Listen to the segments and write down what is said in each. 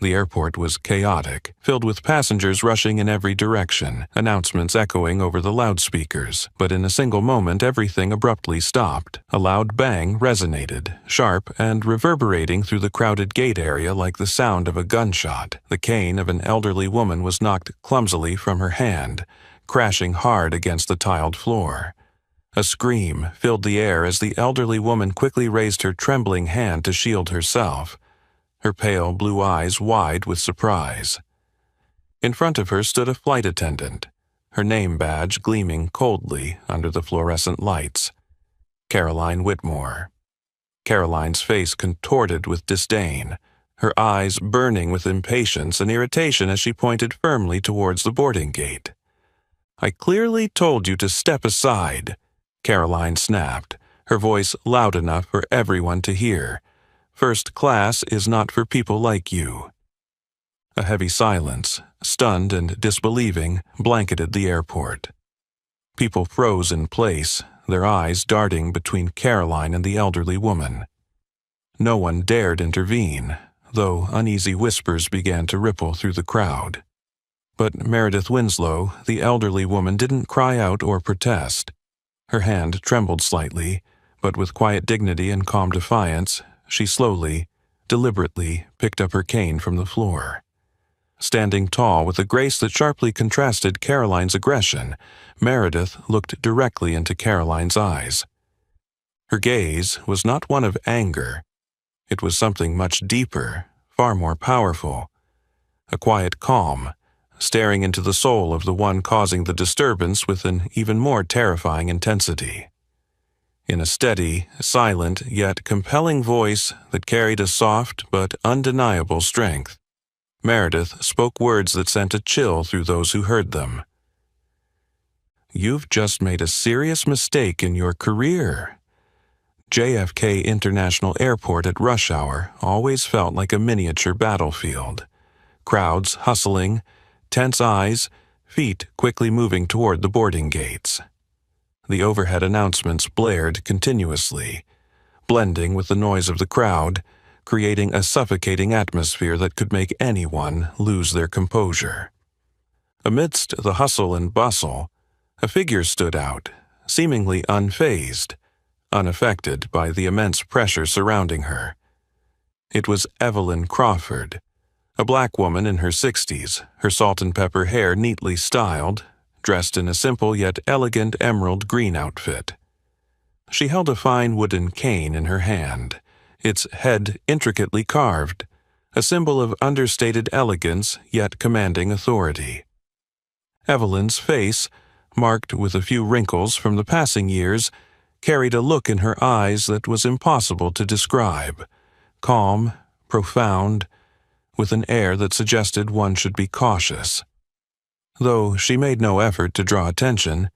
The airport was chaotic, filled with passengers rushing in every direction, announcements echoing over the loudspeakers. But in a single moment, everything abruptly stopped. A loud bang resonated, sharp and reverberating through the crowded gate area like the sound of a gunshot. The cane of an elderly woman was knocked clumsily from her hand, crashing hard against the tiled floor. A scream filled the air as the elderly woman quickly raised her trembling hand to shield herself, her pale blue eyes wide with surprise. In front of her stood a flight attendant, her name badge gleaming coldly under the fluorescent lights. Caroline Whitmore. Caroline's face contorted with disdain, her eyes burning with impatience and irritation as she pointed firmly towards the boarding gate. "I clearly told you to step aside," Caroline snapped, her voice loud enough for everyone to hear. "First class is not for people like you." A heavy silence, stunned and disbelieving, blanketed the airport. People froze in place, their eyes darting between Caroline and the elderly woman. No one dared intervene, though uneasy whispers began to ripple through the crowd. But Meredith Winslow, the elderly woman, didn't cry out or protest. Her hand trembled slightly, but with quiet dignity and calm defiance, she slowly, deliberately picked up her cane from the floor. Standing tall with a grace that sharply contrasted Caroline's aggression, Meredith looked directly into Caroline's eyes. Her gaze was not one of anger. It was something much deeper, far more powerful. A quiet calm, staring into the soul of the one causing the disturbance with an even more terrifying intensity. In a steady, silent, yet compelling voice that carried a soft but undeniable strength, Meredith spoke words that sent a chill through those who heard them. "You've just made a serious mistake in your career." JFK International Airport at rush hour always felt like a miniature battlefield. Crowds hustling, tense eyes, feet quickly moving toward the boarding gates. The overhead announcements blared continuously, blending with the noise of the crowd, creating a suffocating atmosphere that could make anyone lose their composure. Amidst the hustle and bustle, a figure stood out, seemingly unfazed, unaffected by the immense pressure surrounding her. It was Evelyn Crawford, a black woman in her 60s, her salt and pepper hair neatly styled, dressed in a simple yet elegant emerald green outfit. She held a fine wooden cane in her hand, its head intricately carved, a symbol of understated elegance yet commanding authority. Evelyn's face, marked with a few wrinkles from the passing years, carried a look in her eyes that was impossible to describe, calm, profound, with an air that suggested one should be cautious. Though she made no effort to draw attention,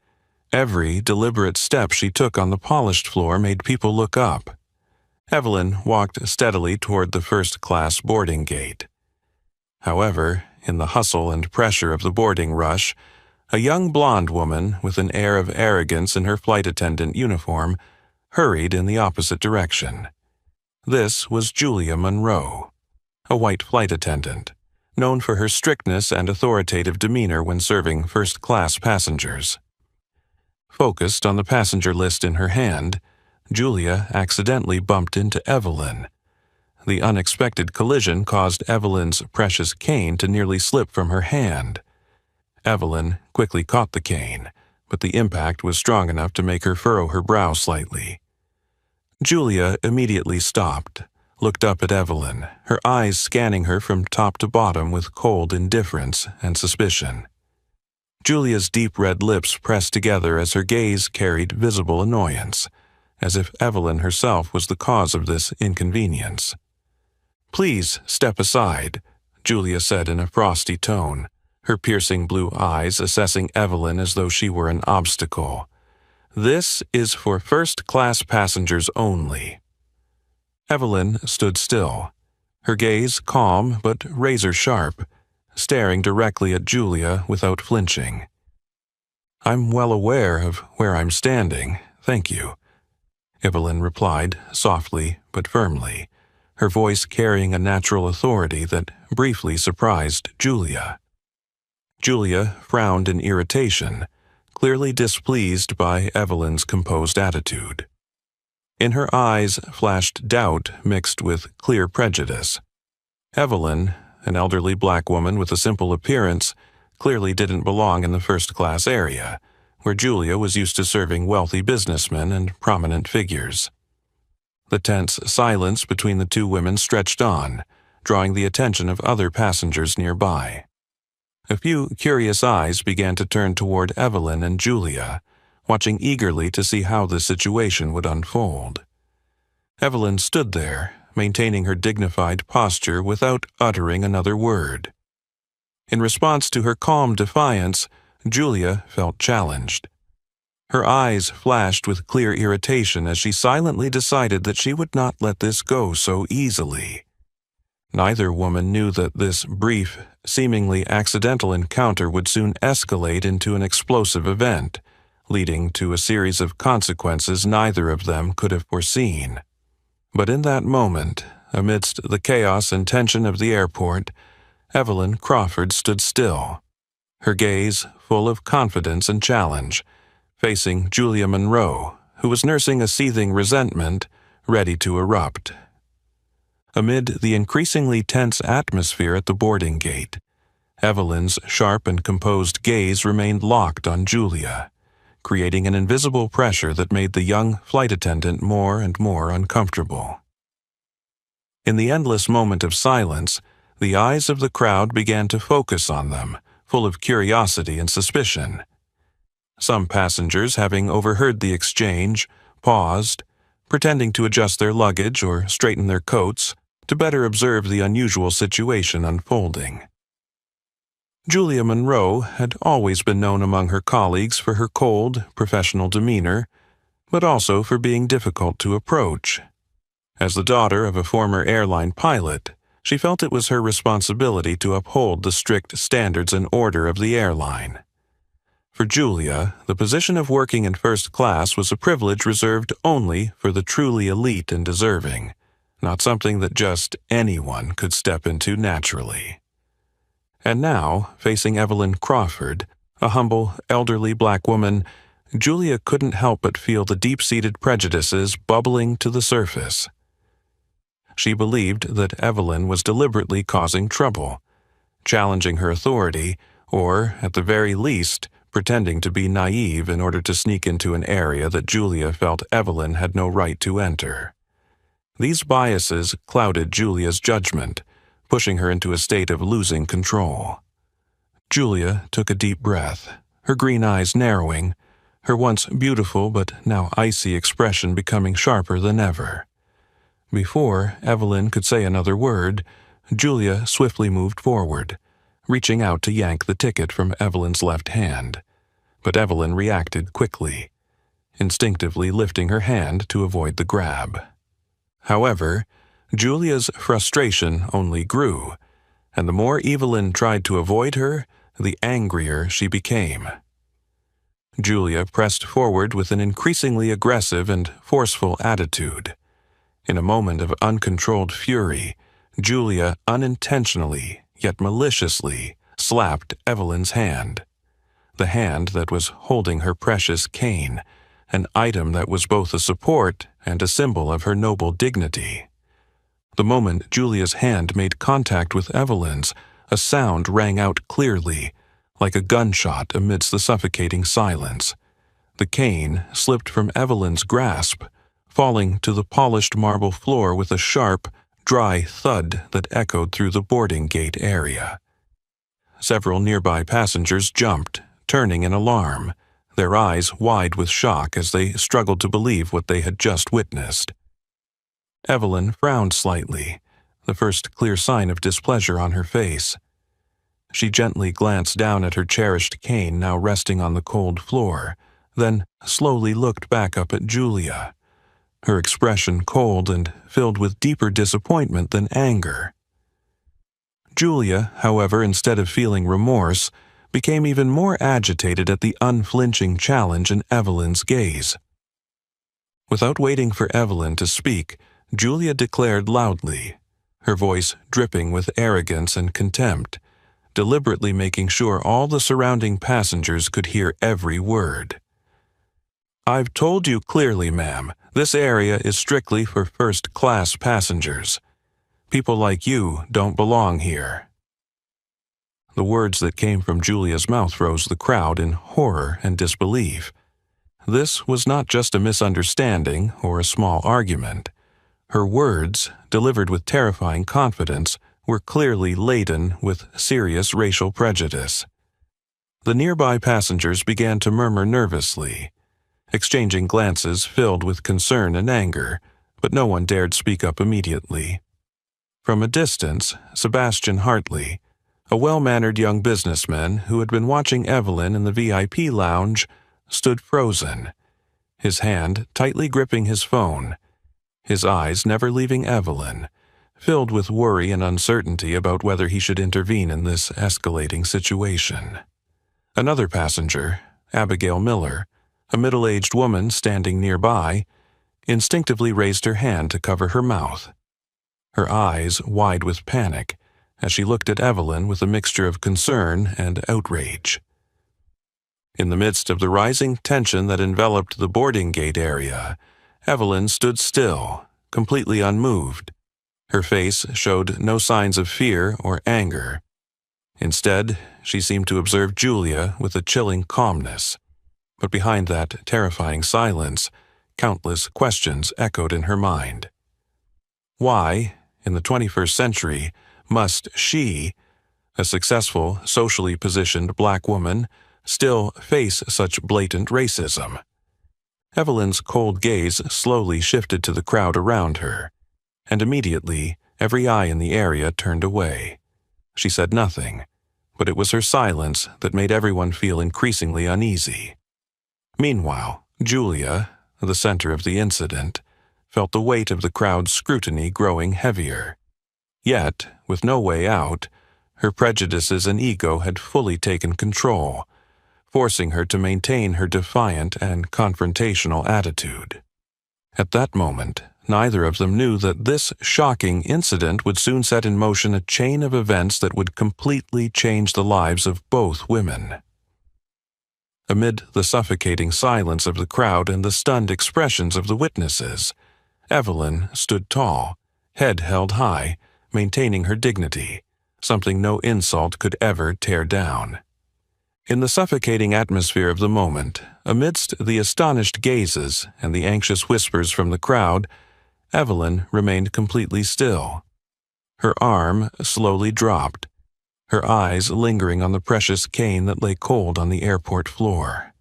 every deliberate step she took on the polished floor made people look up. Evelyn walked steadily toward the first-class boarding gate. However, in the hustle and pressure of the boarding rush, a young blonde woman with an air of arrogance in her flight attendant uniform hurried in the opposite direction. This was Julia Monroe, a white flight attendant, known for her strictness and authoritative demeanor when serving first-class passengers. Focused on the passenger list in her hand, Julia accidentally bumped into Evelyn. The unexpected collision caused Evelyn's precious cane to nearly slip from her hand. Evelyn quickly caught the cane, but the impact was strong enough to make her furrow her brow slightly. Julia immediately stopped, looked up at Evelyn, her eyes scanning her from top to bottom with cold indifference and suspicion. Julia's deep red lips pressed together as her gaze carried visible annoyance, as if Evelyn herself was the cause of this inconvenience. "Please step aside," Julia said in a frosty tone, her piercing blue eyes assessing Evelyn as though she were an obstacle. "This is for first-class passengers only." Evelyn stood still, her gaze calm but razor-sharp, staring directly at Julia without flinching. "I'm well aware of where I'm standing, thank you," Evelyn replied softly but firmly, her voice carrying a natural authority that briefly surprised Julia. Julia frowned in irritation, clearly displeased by Evelyn's composed attitude. In her eyes flashed doubt mixed with clear prejudice. Evelyn, an elderly black woman with a simple appearance, clearly didn't belong in the first-class area, where Julia was used to serving wealthy businessmen and prominent figures. The tense silence between the two women stretched on, drawing the attention of other passengers nearby. A few curious eyes began to turn toward Evelyn and Julia, watching eagerly to see how the situation would unfold. Evelyn stood there, maintaining her dignified posture without uttering another word. In response to her calm defiance, Julia felt challenged. Her eyes flashed with clear irritation as she silently decided that she would not let this go so easily. Neither woman knew that this brief, seemingly accidental encounter would soon escalate into an explosive event, leading to a series of consequences neither of them could have foreseen. But in that moment, amidst the chaos and tension of the airport, Evelyn Crawford stood still, her gaze full of confidence and challenge, facing Julia Monroe, who was nursing a seething resentment, ready to erupt. Amid the increasingly tense atmosphere at the boarding gate, Evelyn's sharp and composed gaze remained locked on Julia, creating an invisible pressure that made the young flight attendant more and more uncomfortable. In the endless moment of silence, the eyes of the crowd began to focus on them, full of curiosity and suspicion. Some passengers, having overheard the exchange, paused, pretending to adjust their luggage or straighten their coats to better observe the unusual situation unfolding. Julia Monroe had always been known among her colleagues for her cold, professional demeanor, but also for being difficult to approach. As the daughter of a former airline pilot, she felt it was her responsibility to uphold the strict standards and order of the airline. For Julia, the position of working in first class was a privilege reserved only for the truly elite and deserving, not something that just anyone could step into naturally. And now, facing Evelyn Crawford, a humble, elderly black woman, Julia couldn't help but feel the deep-seated prejudices bubbling to the surface. She believed that Evelyn was deliberately causing trouble, challenging her authority, or, at the very least, pretending to be naive in order to sneak into an area that Julia felt Evelyn had no right to enter. These biases clouded Julia's judgment, pushing her into a state of losing control. Julia took a deep breath, her green eyes narrowing, her once beautiful but now icy expression becoming sharper than ever. Before Evelyn could say another word, Julia swiftly moved forward, reaching out to yank the ticket from Evelyn's left hand. But Evelyn reacted quickly, instinctively lifting her hand to avoid the grab. However, Julia's frustration only grew, and the more Evelyn tried to avoid her, the angrier she became. Julia pressed forward with an increasingly aggressive and forceful attitude. In a moment of uncontrolled fury, Julia unintentionally, yet maliciously, slapped Evelyn's hand. The hand that was holding her precious cane, an item that was both a support and a symbol of her noble dignity. The moment Julia's hand made contact with Evelyn's, a sound rang out clearly, like a gunshot amidst the suffocating silence. The cane slipped from Evelyn's grasp, falling to the polished marble floor with a sharp, dry thud that echoed through the boarding gate area. Several nearby passengers jumped, turning in alarm, their eyes wide with shock as they struggled to believe what they had just witnessed. Evelyn frowned slightly, the first clear sign of displeasure on her face. She gently glanced down at her cherished cane now resting on the cold floor, then slowly looked back up at Julia, her expression cold and filled with deeper disappointment than anger. Julia, however, instead of feeling remorse, became even more agitated at the unflinching challenge in Evelyn's gaze. Without waiting for Evelyn to speak, Julia declared loudly, her voice dripping with arrogance and contempt, deliberately making sure all the surrounding passengers could hear every word. "I've told you clearly, ma'am, this area is strictly for first-class passengers. People like you don't belong here." The words that came from Julia's mouth froze the crowd in horror and disbelief. This was not just a misunderstanding or a small argument. Her words, delivered with terrifying confidence, were clearly laden with serious racial prejudice. The nearby passengers began to murmur nervously, exchanging glances filled with concern and anger, but no one dared speak up immediately. From a distance, Sebastian Hartley, a well-mannered young businessman who had been watching Evelyn in the VIP lounge, stood frozen, his hand tightly gripping his phone, his eyes never leaving Evelyn, filled with worry and uncertainty about whether he should intervene in this escalating situation. Another passenger, Abigail Miller, a middle-aged woman standing nearby, instinctively raised her hand to cover her mouth, her eyes wide with panic as she looked at Evelyn with a mixture of concern and outrage. In the midst of the rising tension that enveloped the boarding gate area, Evelyn stood still, completely unmoved. Her face showed no signs of fear or anger. Instead, she seemed to observe Julia with a chilling calmness. But behind that terrifying silence, countless questions echoed in her mind. Why, in the 21st century, must she, a successful, socially positioned black woman, still face such blatant racism? Evelyn's cold gaze slowly shifted to the crowd around her, and immediately every eye in the area turned away. She said nothing, but it was her silence that made everyone feel increasingly uneasy. Meanwhile, Julia, the center of the incident, felt the weight of the crowd's scrutiny growing heavier. Yet, with no way out, her prejudices and ego had fully taken control, forcing her to maintain her defiant and confrontational attitude. At that moment, neither of them knew that this shocking incident would soon set in motion a chain of events that would completely change the lives of both women. Amid the suffocating silence of the crowd and the stunned expressions of the witnesses, Evelyn stood tall, head held high, maintaining her dignity, something no insult could ever tear down. In the suffocating atmosphere of the moment, amidst the astonished gazes and the anxious whispers from the crowd, Evelyn remained completely still. Her arm slowly dropped, her eyes lingering on the precious cane that lay cold on the airport floor.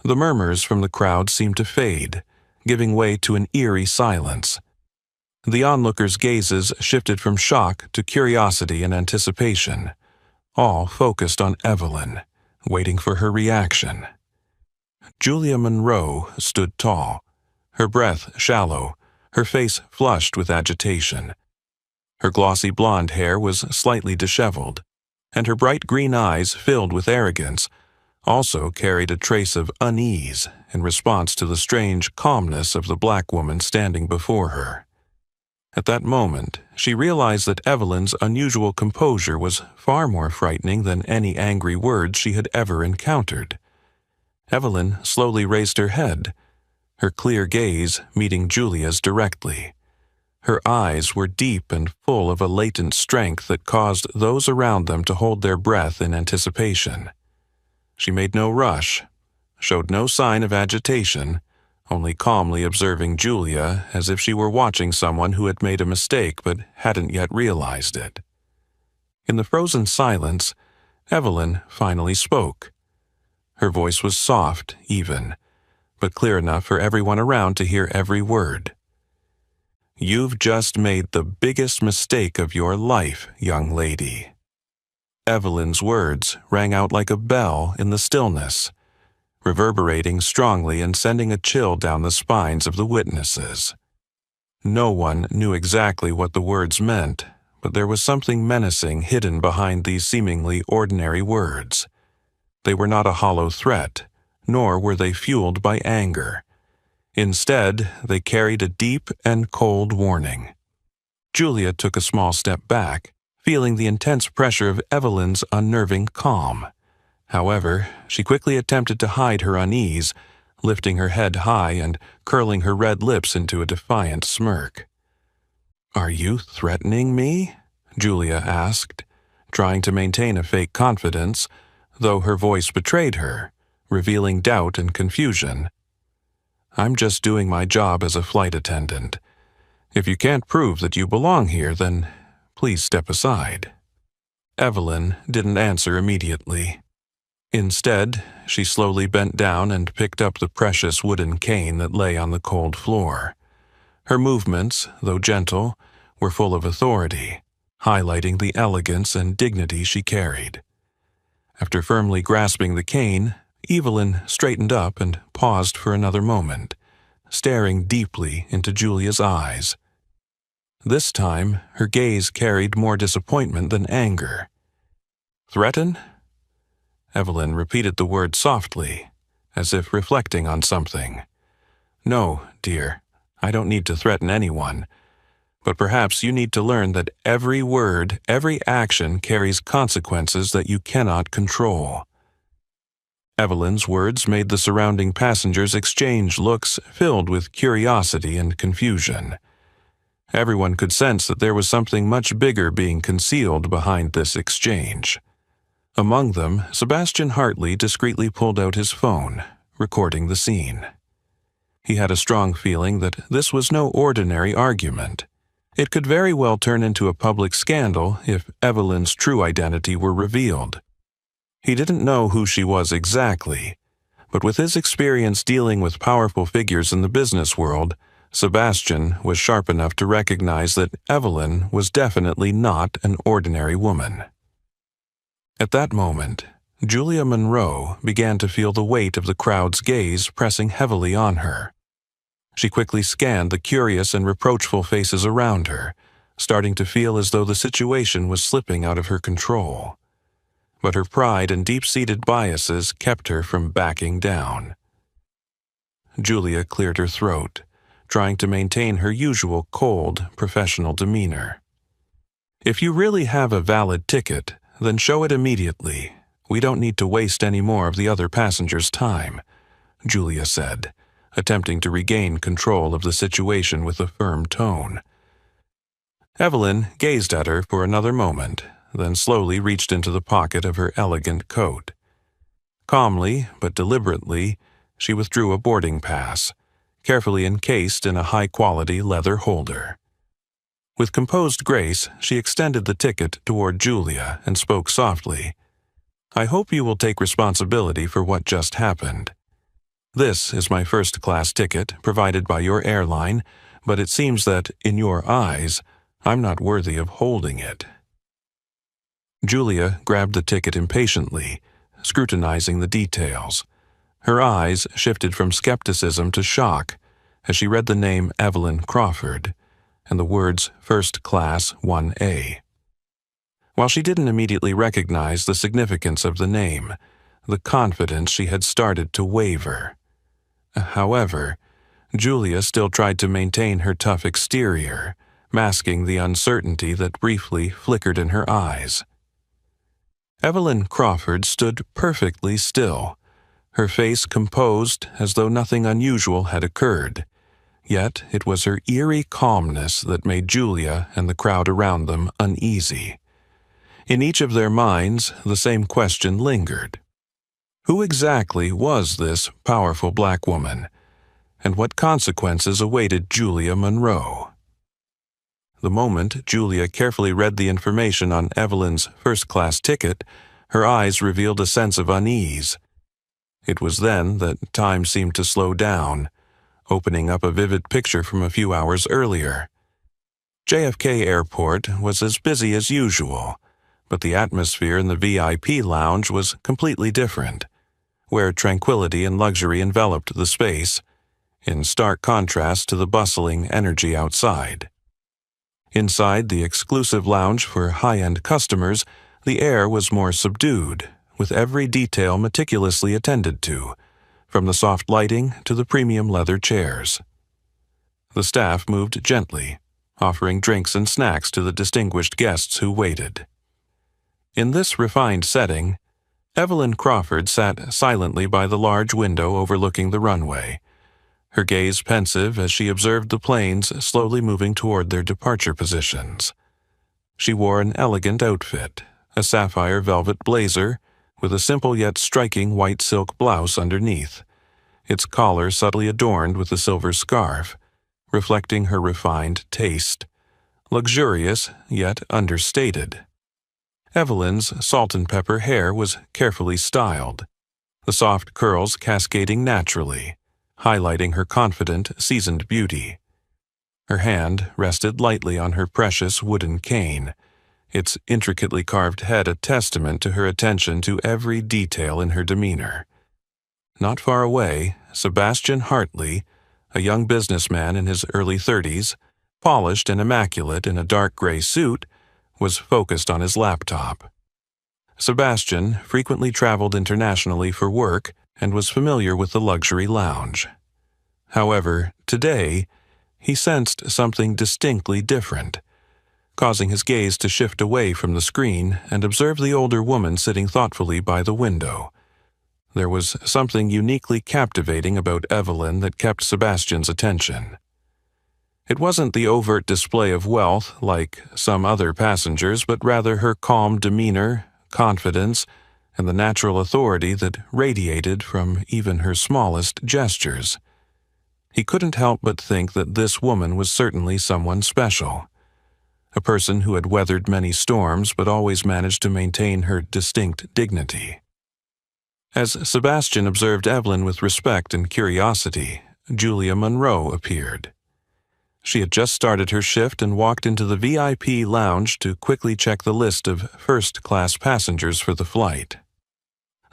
The murmurs from the crowd seemed to fade, giving way to an eerie silence. The onlookers' gazes shifted from shock to curiosity and anticipation, all focused on Evelyn, waiting for her reaction. Julia Monroe stood tall, her breath shallow, her face flushed with agitation. Her glossy blonde hair was slightly disheveled, and her bright green eyes, filled with arrogance, also carried a trace of unease in response to the strange calmness of the black woman standing before her. At that moment, she realized that Evelyn's unusual composure was far more frightening than any angry words she had ever encountered. Evelyn slowly raised her head, her clear gaze meeting Julia's directly. Her eyes were deep and full of a latent strength that caused those around them to hold their breath in anticipation. She made no rush, showed no sign of agitation, only calmly observing Julia as if she were watching someone who had made a mistake but hadn't yet realized it. In the frozen silence, Evelyn finally spoke. Her voice was soft, even, but clear enough for everyone around to hear every word. "You've just made the biggest mistake of your life, young lady." Evelyn's words rang out like a bell in the stillness, reverberating strongly and sending a chill down the spines of the witnesses. No one knew exactly what the words meant, but there was something menacing hidden behind these seemingly ordinary words. They were not a hollow threat, nor were they fueled by anger. Instead, they carried a deep and cold warning. Julia took a small step back, feeling the intense pressure of Evelyn's unnerving calm. However, she quickly attempted to hide her unease, lifting her head high and curling her red lips into a defiant smirk. "Are you threatening me?" Julia asked, trying to maintain a fake confidence, though her voice betrayed her, revealing doubt and confusion. "I'm just doing my job as a flight attendant. If you can't prove that you belong here, then please step aside." Evelyn didn't answer immediately. Instead, she slowly bent down and picked up the precious wooden cane that lay on the cold floor. Her movements, though gentle, were full of authority, highlighting the elegance and dignity she carried. After firmly grasping the cane, Evelyn straightened up and paused for another moment, staring deeply into Julia's eyes. This time, her gaze carried more disappointment than anger. "Threaten?" Evelyn repeated the word softly, as if reflecting on something. "No, dear, I don't need to threaten anyone. But perhaps you need to learn that every word, every action carries consequences that you cannot control." Evelyn's words made the surrounding passengers exchange looks filled with curiosity and confusion. Everyone could sense that there was something much bigger being concealed behind this exchange. Among them, Sebastian Hartley discreetly pulled out his phone, recording the scene. He had a strong feeling that this was no ordinary argument. It could very well turn into a public scandal if Evelyn's true identity were revealed. He didn't know who she was exactly, but with his experience dealing with powerful figures in the business world, Sebastian was sharp enough to recognize that Evelyn was definitely not an ordinary woman. At that moment, Julia Monroe began to feel the weight of the crowd's gaze pressing heavily on her. She quickly scanned the curious and reproachful faces around her, starting to feel as though the situation was slipping out of her control. But her pride and deep-seated biases kept her from backing down. Julia cleared her throat, trying to maintain her usual cold, professional demeanor. "If you really have a valid ticket, then show it immediately. We don't need to waste any more of the other passengers' time," Julia said, attempting to regain control of the situation with a firm tone. Evelyn gazed at her for another moment, then slowly reached into the pocket of her elegant coat. Calmly but deliberately, she withdrew a boarding pass, carefully encased in a high-quality leather holder. With composed grace, she extended the ticket toward Julia and spoke softly. "I hope you will take responsibility for what just happened. This is my first-class ticket provided by your airline, but it seems that, in your eyes, I'm not worthy of holding it." Julia grabbed the ticket impatiently, scrutinizing the details. Her eyes shifted from skepticism to shock as she read the name Evelyn Crawford and the words First Class 1A. While she didn't immediately recognize the significance of the name, the confidence she had started to waver. However, Julia still tried to maintain her tough exterior, masking the uncertainty that briefly flickered in her eyes. Evelyn Crawford stood perfectly still, her face composed as though nothing unusual had occurred. Yet it was her eerie calmness that made Julia and the crowd around them uneasy. In each of their minds, the same question lingered. Who exactly was this powerful black woman, and what consequences awaited Julia Monroe? The moment Julia carefully read the information on Evelyn's first-class ticket, her eyes revealed a sense of unease. It was then that time seemed to slow down, opening up a vivid picture from a few hours earlier. JFK Airport was as busy as usual, but the atmosphere in the VIP lounge was completely different, where tranquility and luxury enveloped the space, in stark contrast to the bustling energy outside. Inside the exclusive lounge for high-end customers, the air was more subdued, with every detail meticulously attended to, from the soft lighting to the premium leather chairs. The staff moved gently, offering drinks and snacks to the distinguished guests who waited. In this refined setting, Evelyn Crawford sat silently by the large window overlooking the runway, her gaze pensive as she observed the planes slowly moving toward their departure positions. She wore an elegant outfit, a sapphire velvet blazer with a simple yet striking white silk blouse underneath, its collar subtly adorned with a silver scarf, reflecting her refined taste, luxurious yet understated. Evelyn's salt-and-pepper hair was carefully styled, the soft curls cascading naturally, highlighting her confident, seasoned beauty. Her hand rested lightly on her precious wooden cane, its intricately carved head a testament to her attention to every detail in her demeanor. Not far away, Sebastian Hartley, a young businessman in his early 30s, polished and immaculate in a dark gray suit, was focused on his laptop. Sebastian frequently traveled internationally for work and was familiar with the luxury lounge. However, today, he sensed something distinctly different, causing his gaze to shift away from the screen and observe the older woman sitting thoughtfully by the window. There was something uniquely captivating about Evelyn that kept Sebastian's attention. It wasn't the overt display of wealth like some other passengers, but rather her calm demeanor, confidence, and the natural authority that radiated from even her smallest gestures. He couldn't help but think that this woman was certainly someone special, a person who had weathered many storms but always managed to maintain her distinct dignity. As Sebastian observed Evelyn with respect and curiosity, Julia Monroe appeared. She had just started her shift and walked into the VIP lounge to quickly check the list of first-class passengers for the flight.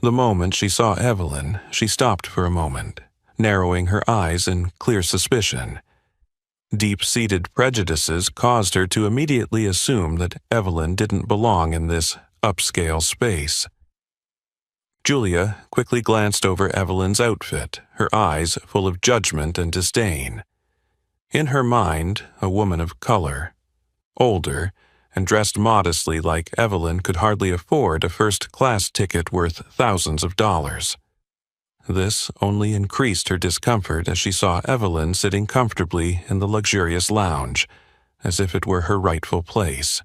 The moment she saw Evelyn, she stopped for a moment, narrowing her eyes in clear suspicion. Deep-seated prejudices caused her to immediately assume that Evelyn didn't belong in this upscale space. Julia quickly glanced over Evelyn's outfit, her eyes full of judgment and disdain. In her mind, a woman of color, older, and dressed modestly like Evelyn could hardly afford a first-class ticket worth thousands of dollars. This only increased her discomfort as she saw Evelyn sitting comfortably in the luxurious lounge, as if it were her rightful place.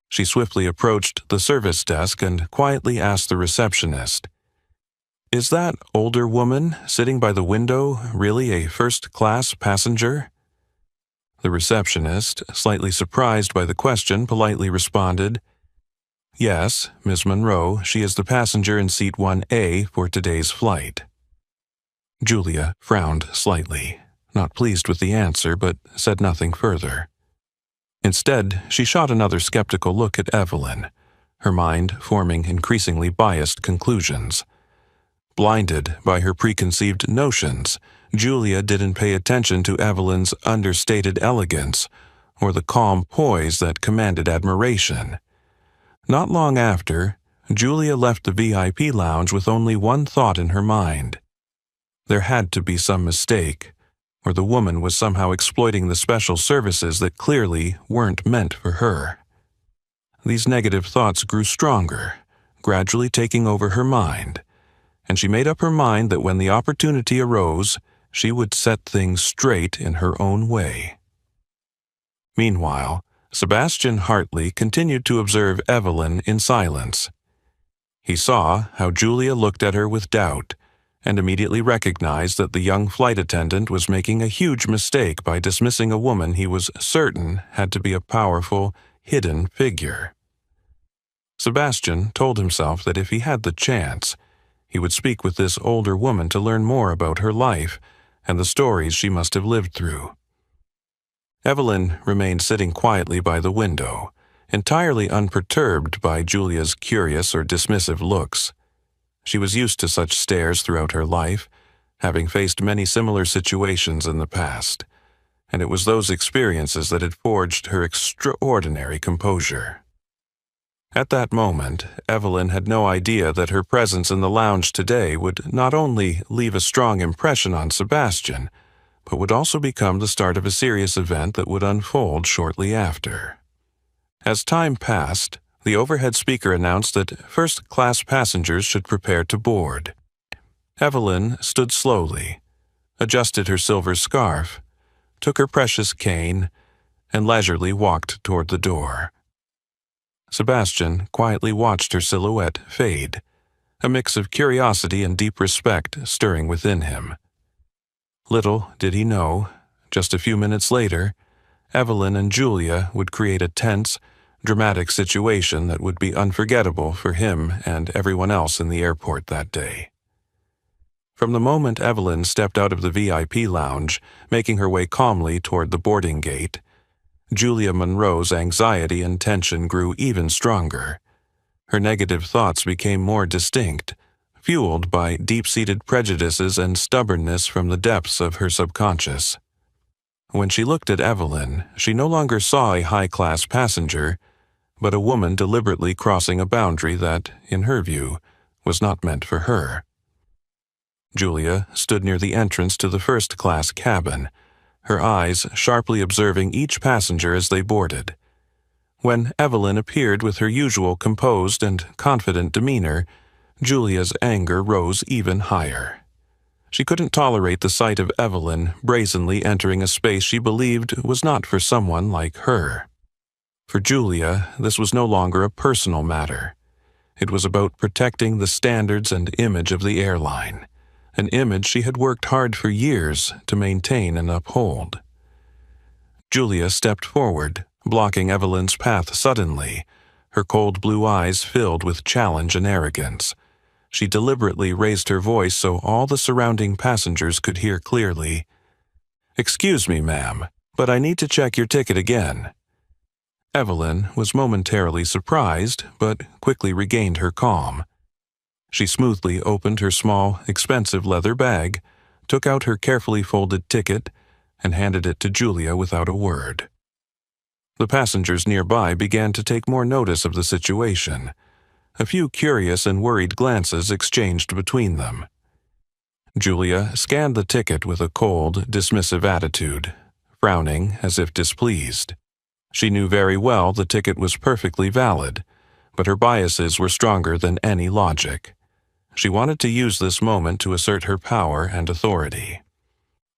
She swiftly approached the service desk and quietly asked the receptionist, "Is that older woman sitting by the window really a first-class passenger?" The receptionist, slightly surprised by the question, politely responded, "Yes, Miss Monroe, she is the passenger in seat 1A for today's flight." Julia frowned slightly, not pleased with the answer, but said nothing further. Instead, she shot another skeptical look at Evelyn, her mind forming increasingly biased conclusions. Blinded by her preconceived notions, Julia didn't pay attention to Evelyn's understated elegance or the calm poise that commanded admiration. Not long after, Julia left the VIP lounge with only one thought in her mind. There had to be some mistake, or the woman was somehow exploiting the special services that clearly weren't meant for her. These negative thoughts grew stronger, gradually taking over her mind, and she made up her mind that when the opportunity arose, she would set things straight in her own way. Meanwhile, Sebastian Hartley continued to observe Evelyn in silence. He saw how Julia looked at her with doubt, and immediately recognized that the young flight attendant was making a huge mistake by dismissing a woman he was certain had to be a powerful, hidden figure. Sebastian told himself that if he had the chance, he would speak with this older woman to learn more about her life and the stories she must have lived through. Evelyn remained sitting quietly by the window, entirely unperturbed by Julia's curious or dismissive looks. She was used to such stares throughout her life, having faced many similar situations in the past, and it was those experiences that had forged her extraordinary composure. At that moment, Evelyn had no idea that her presence in the lounge today would not only leave a strong impression on Sebastian, but would also become the start of a serious event that would unfold shortly after. As time passed, the overhead speaker announced that first-class passengers should prepare to board. Evelyn stood slowly, adjusted her silver scarf, took her precious cane, and leisurely walked toward the door. Sebastian quietly watched her silhouette fade, a mix of curiosity and deep respect stirring within him. Little did he know, just a few minutes later, Evelyn and Julia would create a tense, dramatic situation that would be unforgettable for him and everyone else in the airport that day. From the moment Evelyn stepped out of the VIP lounge, making her way calmly toward the boarding gate, Julia Monroe's anxiety and tension grew even stronger. Her negative thoughts became more distinct, fueled by deep-seated prejudices and stubbornness from the depths of her subconscious. When she looked at Evelyn, she no longer saw a high-class passenger, but a woman deliberately crossing a boundary that, in her view, was not meant for her. Julia stood near the entrance to the first-class cabin, her eyes sharply observing each passenger as they boarded. When Evelyn appeared with her usual composed and confident demeanor, Julia's anger rose even higher. She couldn't tolerate the sight of Evelyn brazenly entering a space she believed was not for someone like her. For Julia, this was no longer a personal matter. It was about protecting the standards and image of the airline, an image she had worked hard for years to maintain and uphold. Julia stepped forward, blocking Evelyn's path suddenly, her cold blue eyes filled with challenge and arrogance. She deliberately raised her voice so all the surrounding passengers could hear clearly. "Excuse me, ma'am, but I need to check your ticket again." Evelyn was momentarily surprised, but quickly regained her calm. She smoothly opened her small, expensive leather bag, took out her carefully folded ticket, and handed it to Julia without a word. The passengers nearby began to take more notice of the situation. A few curious and worried glances exchanged between them. Julia scanned the ticket with a cold, dismissive attitude, frowning as if displeased. She knew very well the ticket was perfectly valid, but her biases were stronger than any logic. She wanted to use this moment to assert her power and authority.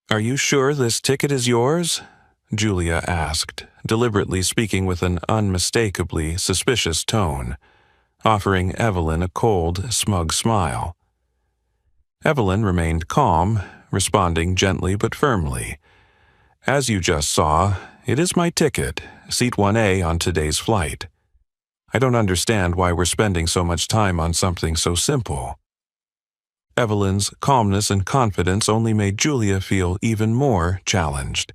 "Are you sure this ticket is yours?" Julia asked, deliberately speaking with an unmistakably suspicious tone, offering Evelyn a cold, smug smile. Evelyn remained calm, responding gently but firmly. "As you just saw, it is my ticket, seat 1A on today's flight. I don't understand why we're spending so much time on something so simple." Evelyn's calmness and confidence only made Julia feel even more challenged.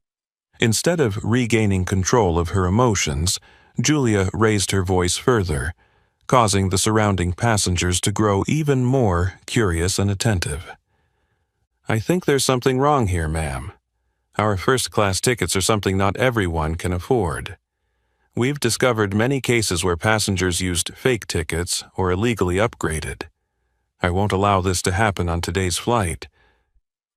Instead of regaining control of her emotions, Julia raised her voice further, causing the surrounding passengers to grow even more curious and attentive. "I think there's something wrong here, ma'am. Our first-class tickets are something not everyone can afford. We've discovered many cases where passengers used fake tickets or illegally upgraded. I won't allow this to happen on today's flight."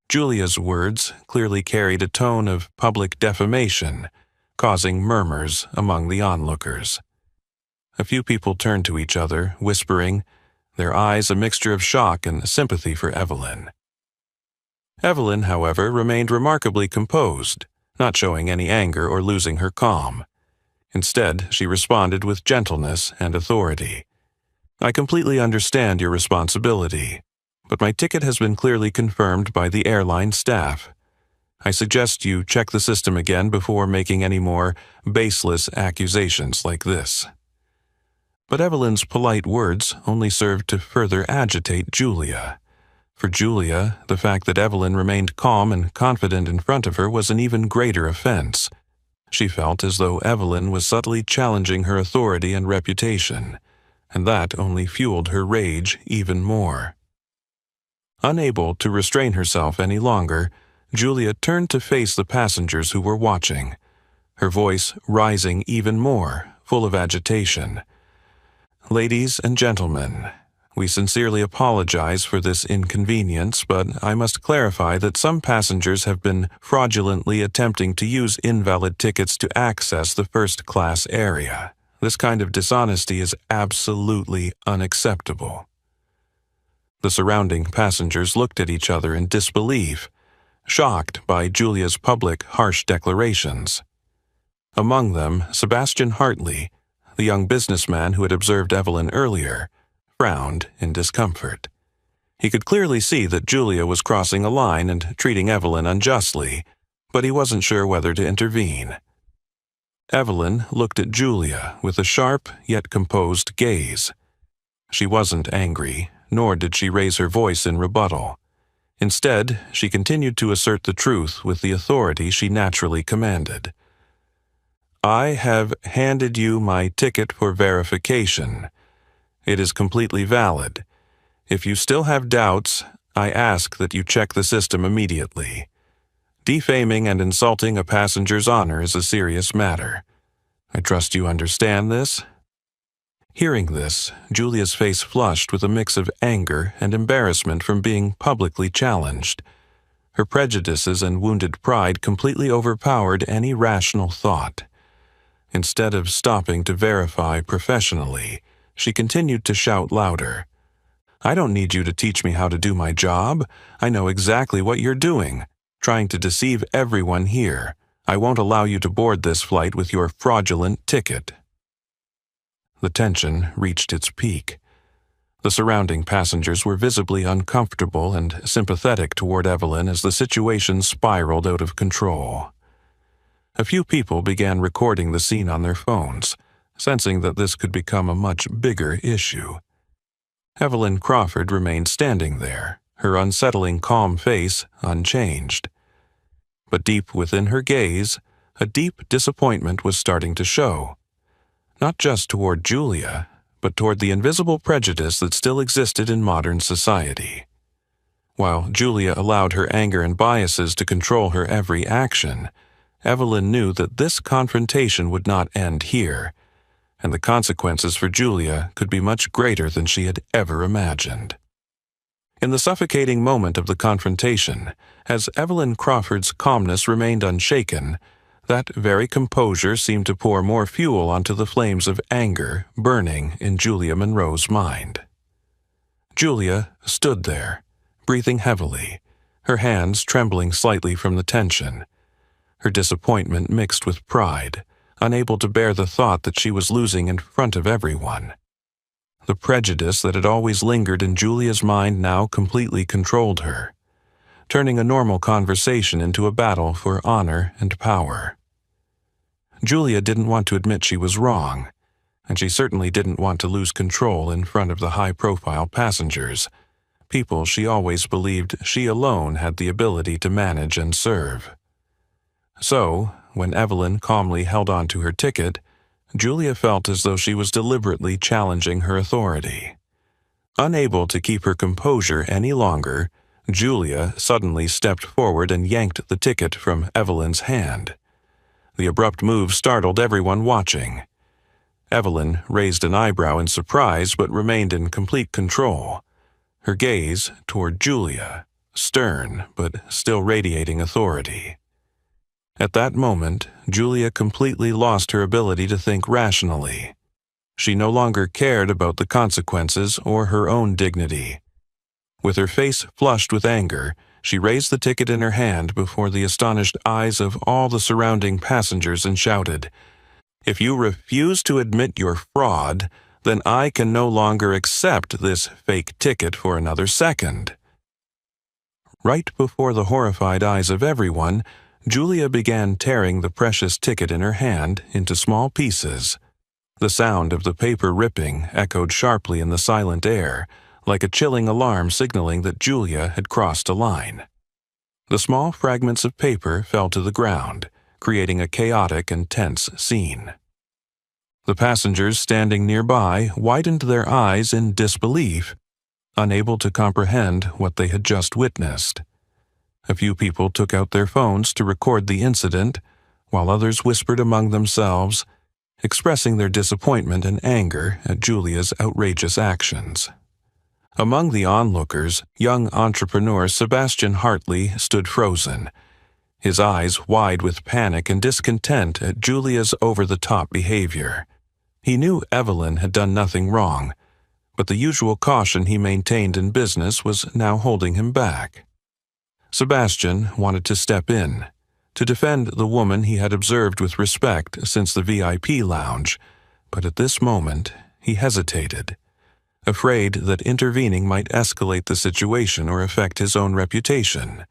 Julia's words clearly carried a tone of public defamation, causing murmurs among the onlookers. A few people turned to each other, whispering, their eyes a mixture of shock and sympathy for Evelyn. Evelyn, however, remained remarkably composed, not showing any anger or losing her calm. Instead, she responded with gentleness and authority. "I completely understand your responsibility, but my ticket has been clearly confirmed by the airline staff. I suggest you check the system again before making any more baseless accusations like this." But Evelyn's polite words only served to further agitate Julia. For Julia, the fact that Evelyn remained calm and confident in front of her was an even greater offense. She felt as though Evelyn was subtly challenging her authority and reputation, and that only fueled her rage even more. Unable to restrain herself any longer, Julia turned to face the passengers who were watching, her voice rising even more, full of agitation. "Ladies and gentlemen, We sincerely apologize for this inconvenience, but I must clarify that some passengers have been fraudulently attempting to use invalid tickets to access the first-class area. This kind of dishonesty is absolutely unacceptable." The surrounding passengers looked at each other in disbelief, shocked by Julia's public, harsh declarations. Among them, Sebastian Hartley, the young businessman who had observed Evelyn earlier, frowned in discomfort. He could clearly see that Julia was crossing a line and treating Evelyn unjustly, but he wasn't sure whether to intervene. Evelyn looked at Julia with a sharp yet composed gaze. She wasn't angry, nor did she raise her voice in rebuttal. Instead, she continued to assert the truth with the authority she naturally commanded. "I have handed you my ticket for verification. It is completely valid. If you still have doubts, I ask that you check the system immediately. Defaming and insulting a passenger's honor is a serious matter. I trust you understand this?" Hearing this, Julia's face flushed with a mix of anger and embarrassment from being publicly challenged. Her prejudices and wounded pride completely overpowered any rational thought. Instead of stopping to verify professionally, she continued to shout louder. "I don't need you to teach me how to do my job. I know exactly what you're doing, trying to deceive everyone here. I won't allow you to board this flight with your fraudulent ticket." The tension reached its peak. The surrounding passengers were visibly uncomfortable and sympathetic toward Evelyn as the situation spiraled out of control. A few people began recording the scene on their phones, sensing that this could become a much bigger issue. Evelyn Crawford remained standing there, her unsettling calm face unchanged. But deep within her gaze, a deep disappointment was starting to show. Not just toward Julia, but toward the invisible prejudice that still existed in modern society. While Julia allowed her anger and biases to control her every action, Evelyn knew that this confrontation would not end here, and the consequences for Julia could be much greater than she had ever imagined. In the suffocating moment of the confrontation, as Evelyn Crawford's calmness remained unshaken, that very composure seemed to pour more fuel onto the flames of anger burning in Julia Monroe's mind. Julia stood there, breathing heavily, her hands trembling slightly from the tension. Her disappointment mixed with pride, unable to bear the thought that she was losing in front of everyone. The prejudice that had always lingered in Julia's mind now completely controlled her, turning a normal conversation into a battle for honor and power. Julia didn't want to admit she was wrong, and she certainly didn't want to lose control in front of the high-profile passengers, people she always believed she alone had the ability to manage and serve. So, when Evelyn calmly held on to her ticket, Julia felt as though she was deliberately challenging her authority. Unable to keep her composure any longer, Julia suddenly stepped forward and yanked the ticket from Evelyn's hand. The abrupt move startled everyone watching. Evelyn raised an eyebrow in surprise but remained in complete control, her gaze toward Julia, stern but still radiating authority. At that moment, Julia completely lost her ability to think rationally. She no longer cared about the consequences or her own dignity. With her face flushed with anger, she raised the ticket in her hand before the astonished eyes of all the surrounding passengers and shouted, "If you refuse to admit your fraud, then I can no longer accept this fake ticket for another second." Right before the horrified eyes of everyone, Julia began tearing the precious ticket in her hand into small pieces. The sound of the paper ripping echoed sharply in the silent air, like a chilling alarm signaling that Julia had crossed a line. The small fragments of paper fell to the ground, creating a chaotic and tense scene. The passengers standing nearby widened their eyes in disbelief, unable to comprehend what they had just witnessed. A few people took out their phones to record the incident, while others whispered among themselves, expressing their disappointment and anger at Julia's outrageous actions. Among the onlookers, young entrepreneur Sebastian Hartley stood frozen, his eyes wide with panic and discontent at Julia's over-the-top behavior. He knew Evelyn had done nothing wrong, but the usual caution he maintained in business was now holding him back. Sebastian wanted to step in, to defend the woman he had observed with respect since the VIP lounge, but at this moment he hesitated, afraid that intervening might escalate the situation or affect his own reputation.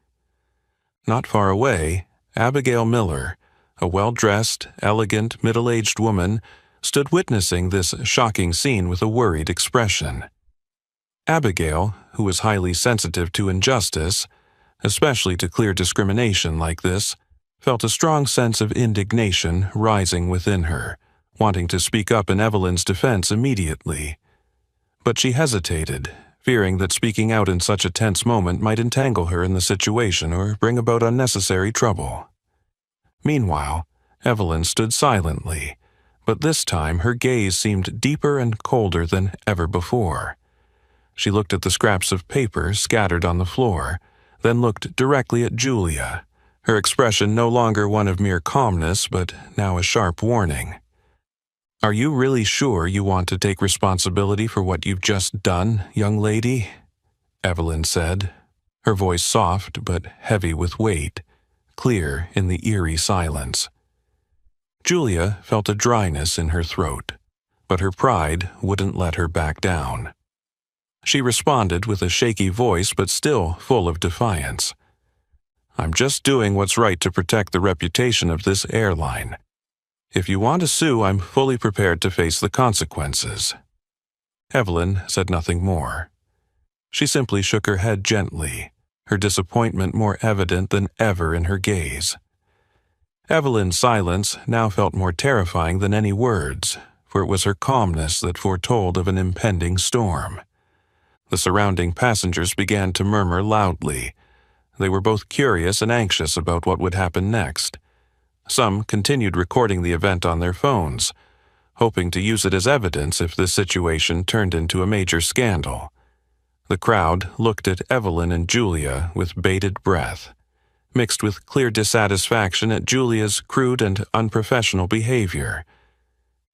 Not far away, Abigail Miller, a well-dressed, elegant, middle-aged woman, stood witnessing this shocking scene with a worried expression. Abigail, who was highly sensitive to injustice, especially to clear discrimination like this, felt a strong sense of indignation rising within her, wanting to speak up in Evelyn's defense immediately. But she hesitated, fearing that speaking out in such a tense moment might entangle her in the situation or bring about unnecessary trouble. Meanwhile, Evelyn stood silently, but this time her gaze seemed deeper and colder than ever before. She looked at the scraps of paper scattered on the floor, then looked directly at Julia, her expression no longer one of mere calmness, but now a sharp warning. "Are you really sure you want to take responsibility for what you've just done, young lady?" Evelyn said, her voice soft but heavy with weight, clear in the eerie silence. Julia felt a dryness in her throat, but her pride wouldn't let her back down. She responded with a shaky voice but still full of defiance. "I'm just doing what's right to protect the reputation of this airline. If you want to sue, I'm fully prepared to face the consequences." Evelyn said nothing more. She simply shook her head gently, her disappointment more evident than ever in her gaze. Evelyn's silence now felt more terrifying than any words, for it was her calmness that foretold of an impending storm. The surrounding passengers began to murmur loudly. They were both curious and anxious about what would happen next. Some continued recording the event on their phones, hoping to use it as evidence if this situation turned into a major scandal. The crowd looked at Evelyn and Julia with bated breath, mixed with clear dissatisfaction at Julia's crude and unprofessional behavior.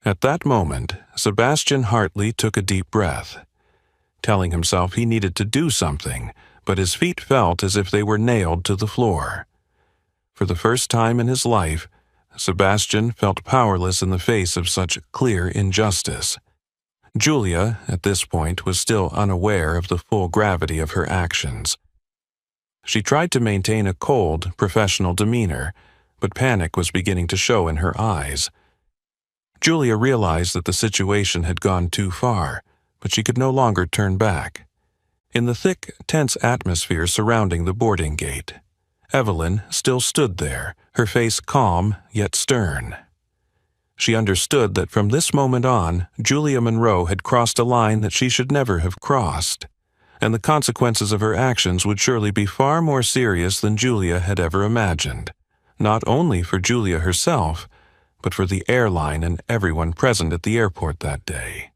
At that moment, Sebastian Hartley took a deep breath, telling himself he needed to do something, but his feet felt as if they were nailed to the floor. For the first time in his life, Sebastian felt powerless in the face of such clear injustice. Julia, at this point, was still unaware of the full gravity of her actions. She tried to maintain a cold, professional demeanor, but panic was beginning to show in her eyes. Julia realized that the situation had gone too far, but she could no longer turn back. In the thick, tense atmosphere surrounding the boarding gate, Evelyn still stood there, her face calm yet stern. She understood that from this moment on, Julia Monroe had crossed a line that she should never have crossed, and the consequences of her actions would surely be far more serious than Julia had ever imagined, not only for Julia herself, but for the airline and everyone present at the airport that day.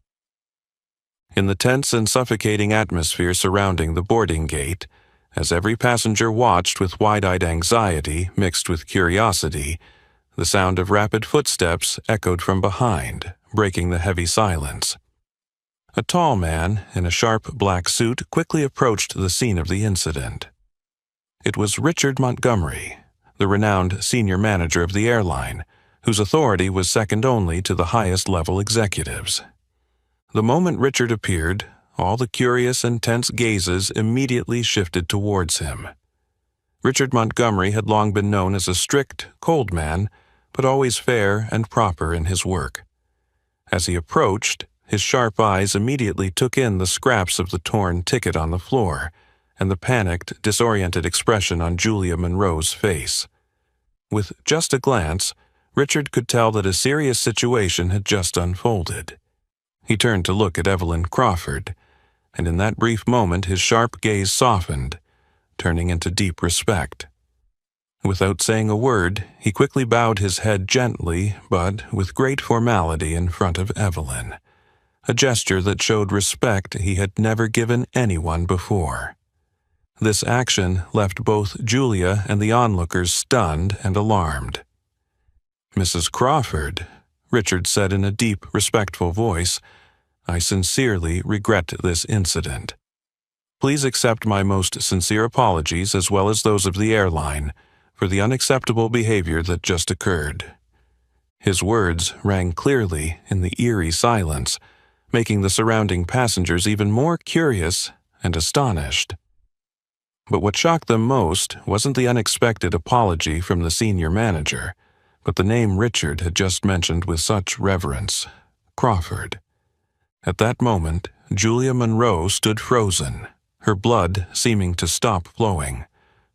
In the tense and suffocating atmosphere surrounding the boarding gate, as every passenger watched with wide-eyed anxiety mixed with curiosity, the sound of rapid footsteps echoed from behind, breaking the heavy silence. A tall man in a sharp black suit quickly approached the scene of the incident. It was Richard Montgomery, the renowned senior manager of the airline, whose authority was second only to the highest-level executives. The moment Richard appeared, all the curious and tense gazes immediately shifted towards him. Richard Montgomery had long been known as a strict, cold man, but always fair and proper in his work. As he approached, his sharp eyes immediately took in the scraps of the torn ticket on the floor and the panicked, disoriented expression on Julia Monroe's face. With just a glance, Richard could tell that a serious situation had just unfolded. He turned to look at Evelyn Crawford, and in that brief moment his sharp gaze softened, turning into deep respect. Without saying a word, he quickly bowed his head gently but with great formality in front of Evelyn, a gesture that showed respect he had never given anyone before. This action left both Julia and the onlookers stunned and alarmed. "Mrs. Crawford," Richard said in a deep, respectful voice, "I sincerely regret this incident. Please accept my most sincere apologies, as well as those of the airline, for the unacceptable behavior that just occurred." His words rang clearly in the eerie silence, making the surrounding passengers even more curious and astonished. But what shocked them most wasn't the unexpected apology from the senior manager, but the name Richard had just mentioned with such reverence, Crawford. At that moment, Julia Monroe stood frozen, her blood seeming to stop flowing,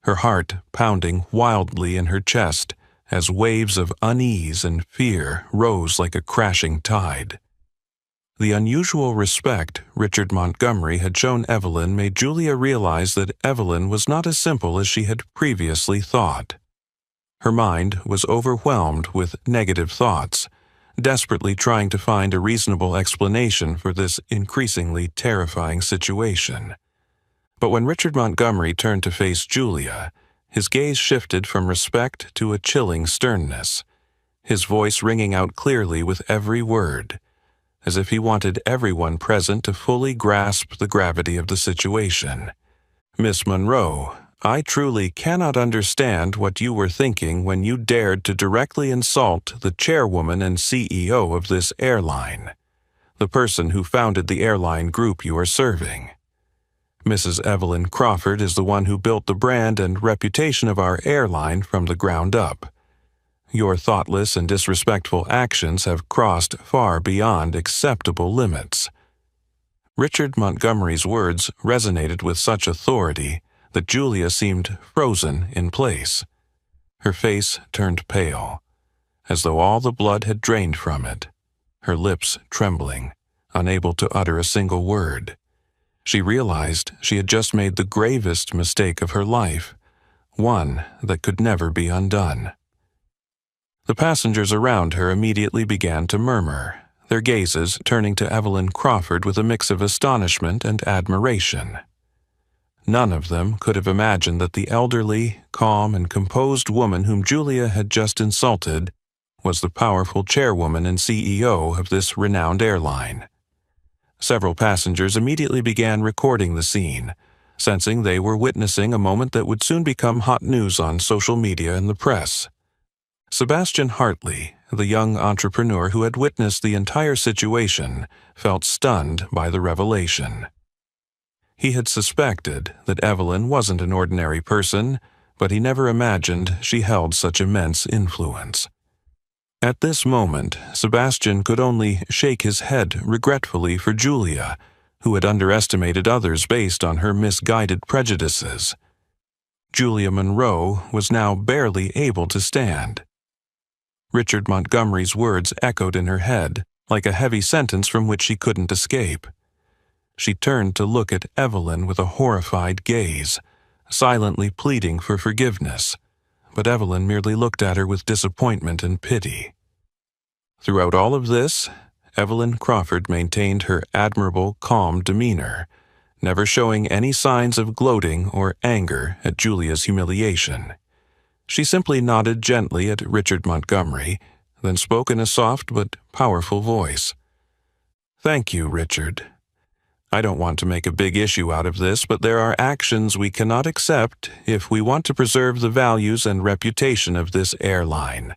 her heart pounding wildly in her chest as waves of unease and fear rose like a crashing tide. The unusual respect Richard Montgomery had shown Evelyn made Julia realize that Evelyn was not as simple as she had previously thought. Her mind was overwhelmed with negative thoughts, desperately trying to find a reasonable explanation for this increasingly terrifying situation. But when Richard Montgomery turned to face Julia, his gaze shifted from respect to a chilling sternness, his voice ringing out clearly with every word, as if he wanted everyone present to fully grasp the gravity of the situation. "Miss Monroe, I truly cannot understand what you were thinking when you dared to directly insult the chairwoman and CEO of this airline, the person who founded the airline group you are serving. Mrs. Evelyn Crawford is the one who built the brand and reputation of our airline from the ground up. Your thoughtless and disrespectful actions have crossed far beyond acceptable limits." Richard Montgomery's words resonated with such authority that Julia seemed frozen in place. Her face turned pale, as though all the blood had drained from it, her lips trembling, unable to utter a single word. She realized she had just made the gravest mistake of her life, one that could never be undone. The passengers around her immediately began to murmur, their gazes turning to Evelyn Crawford with a mix of astonishment and admiration. None of them could have imagined that the elderly, calm, and composed woman whom Julia had just insulted was the powerful chairwoman and CEO of this renowned airline. Several passengers immediately began recording the scene, sensing they were witnessing a moment that would soon become hot news on social media and the press. Sebastian Hartley, the young entrepreneur who had witnessed the entire situation, felt stunned by the revelation. He had suspected that Evelyn wasn't an ordinary person, but he never imagined she held such immense influence. At this moment, Sebastian could only shake his head regretfully for Julia, who had underestimated others based on her misguided prejudices. Julia Monroe was now barely able to stand. Richard Montgomery's words echoed in her head, like a heavy sentence from which she couldn't escape. She turned to look at Evelyn with a horrified gaze, silently pleading for forgiveness, but Evelyn merely looked at her with disappointment and pity. Throughout all of this, Evelyn Crawford maintained her admirable, calm demeanor, never showing any signs of gloating or anger at Julia's humiliation. She simply nodded gently at Richard Montgomery, then spoke in a soft but powerful voice. "Thank you, Richard. I don't want to make a big issue out of this, but there are actions we cannot accept if we want to preserve the values and reputation of this airline.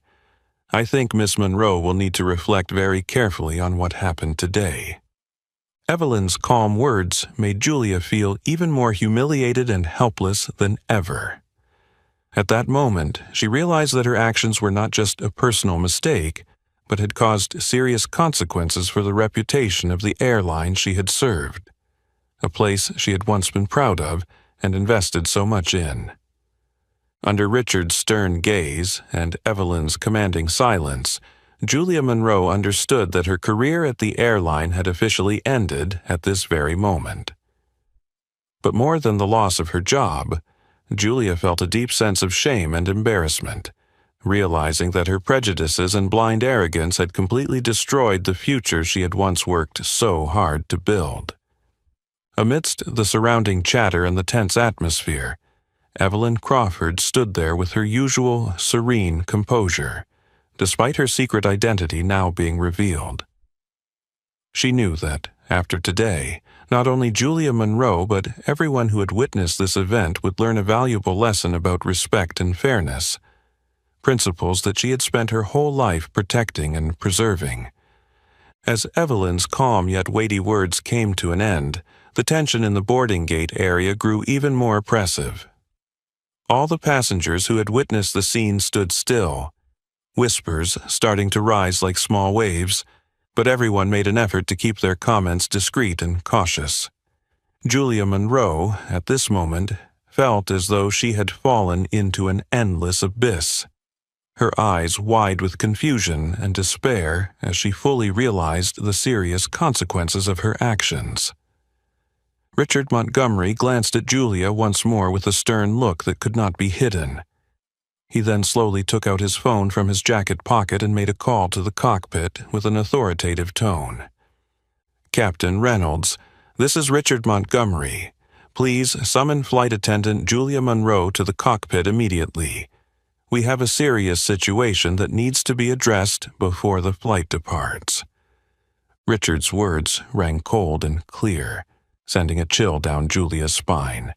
I think Miss Monroe will need to reflect very carefully on what happened today." Evelyn's calm words made Julia feel even more humiliated and helpless than ever. At that moment, she realized that her actions were not just a personal mistake, but had caused serious consequences for the reputation of the airline she had served, a place she had once been proud of and invested so much in. Under Richard's stern gaze and Evelyn's commanding silence, Julia Monroe understood that her career at the airline had officially ended at this very moment. But more than the loss of her job, Julia felt a deep sense of shame and embarrassment, realizing that her prejudices and blind arrogance had completely destroyed the future she had once worked so hard to build. Amidst the surrounding chatter and the tense atmosphere, Evelyn Crawford stood there with her usual serene composure, despite her secret identity now being revealed. She knew that, after today, not only Julia Monroe but everyone who had witnessed this event would learn a valuable lesson about respect and fairness, principles that she had spent her whole life protecting and preserving. As Evelyn's calm yet weighty words came to an end, the tension in the boarding gate area grew even more oppressive. All the passengers who had witnessed the scene stood still, whispers starting to rise like small waves, but everyone made an effort to keep their comments discreet and cautious. Julia Monroe, at this moment, felt as though she had fallen into an endless abyss, her eyes wide with confusion and despair as she fully realized the serious consequences of her actions. Richard Montgomery glanced at Julia once more with a stern look that could not be hidden. He then slowly took out his phone from his jacket pocket and made a call to the cockpit with an authoritative tone. "Captain Reynolds, this is Richard Montgomery. Please summon Flight Attendant Julia Monroe to the cockpit immediately. We have a serious situation that needs to be addressed before the flight departs." Richard's words rang cold and clear, sending a chill down Julia's spine.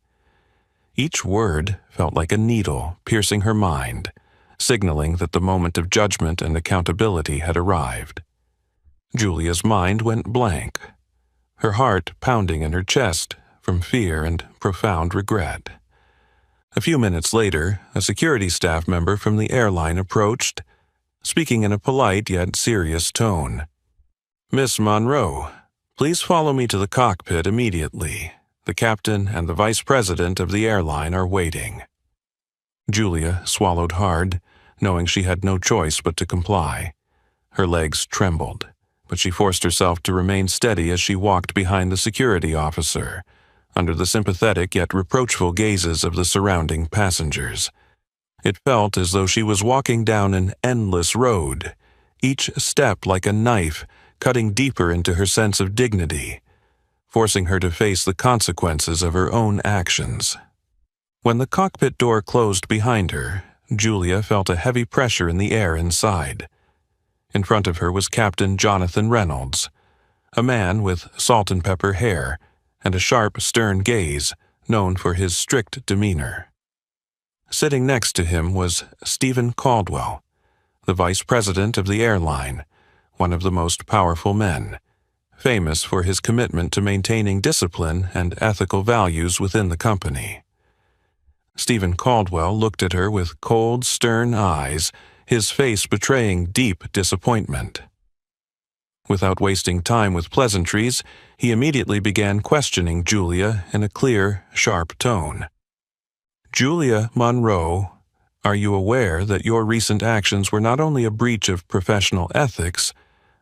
Each word felt like a needle piercing her mind, signaling that the moment of judgment and accountability had arrived. Julia's mind went blank, her heart pounding in her chest from fear and profound regret. A few minutes later, a security staff member from the airline approached, speaking in a polite yet serious tone. "Miss Monroe, please follow me to the cockpit immediately. The captain and the vice president of the airline are waiting." Julia swallowed hard, knowing she had no choice but to comply. Her legs trembled, but she forced herself to remain steady as she walked behind the security officer, under the sympathetic yet reproachful gazes of the surrounding passengers. It felt as though she was walking down an endless road, each step like a knife cutting deeper into her sense of dignity, forcing her to face the consequences of her own actions. When the cockpit door closed behind her, Julia felt a heavy pressure in the air inside. In front of her was Captain Jonathan Reynolds, a man with salt and pepper hair and a sharp, stern gaze, known for his strict demeanor. Sitting next to him was Stephen Caldwell, the vice president of the airline, one of the most powerful men, famous for his commitment to maintaining discipline and ethical values within the company. Stephen Caldwell looked at her with cold, stern eyes, his face betraying deep disappointment. Without wasting time with pleasantries, he immediately began questioning Julia in a clear, sharp tone. "Julia Monroe, are you aware that your recent actions were not only a breach of professional ethics,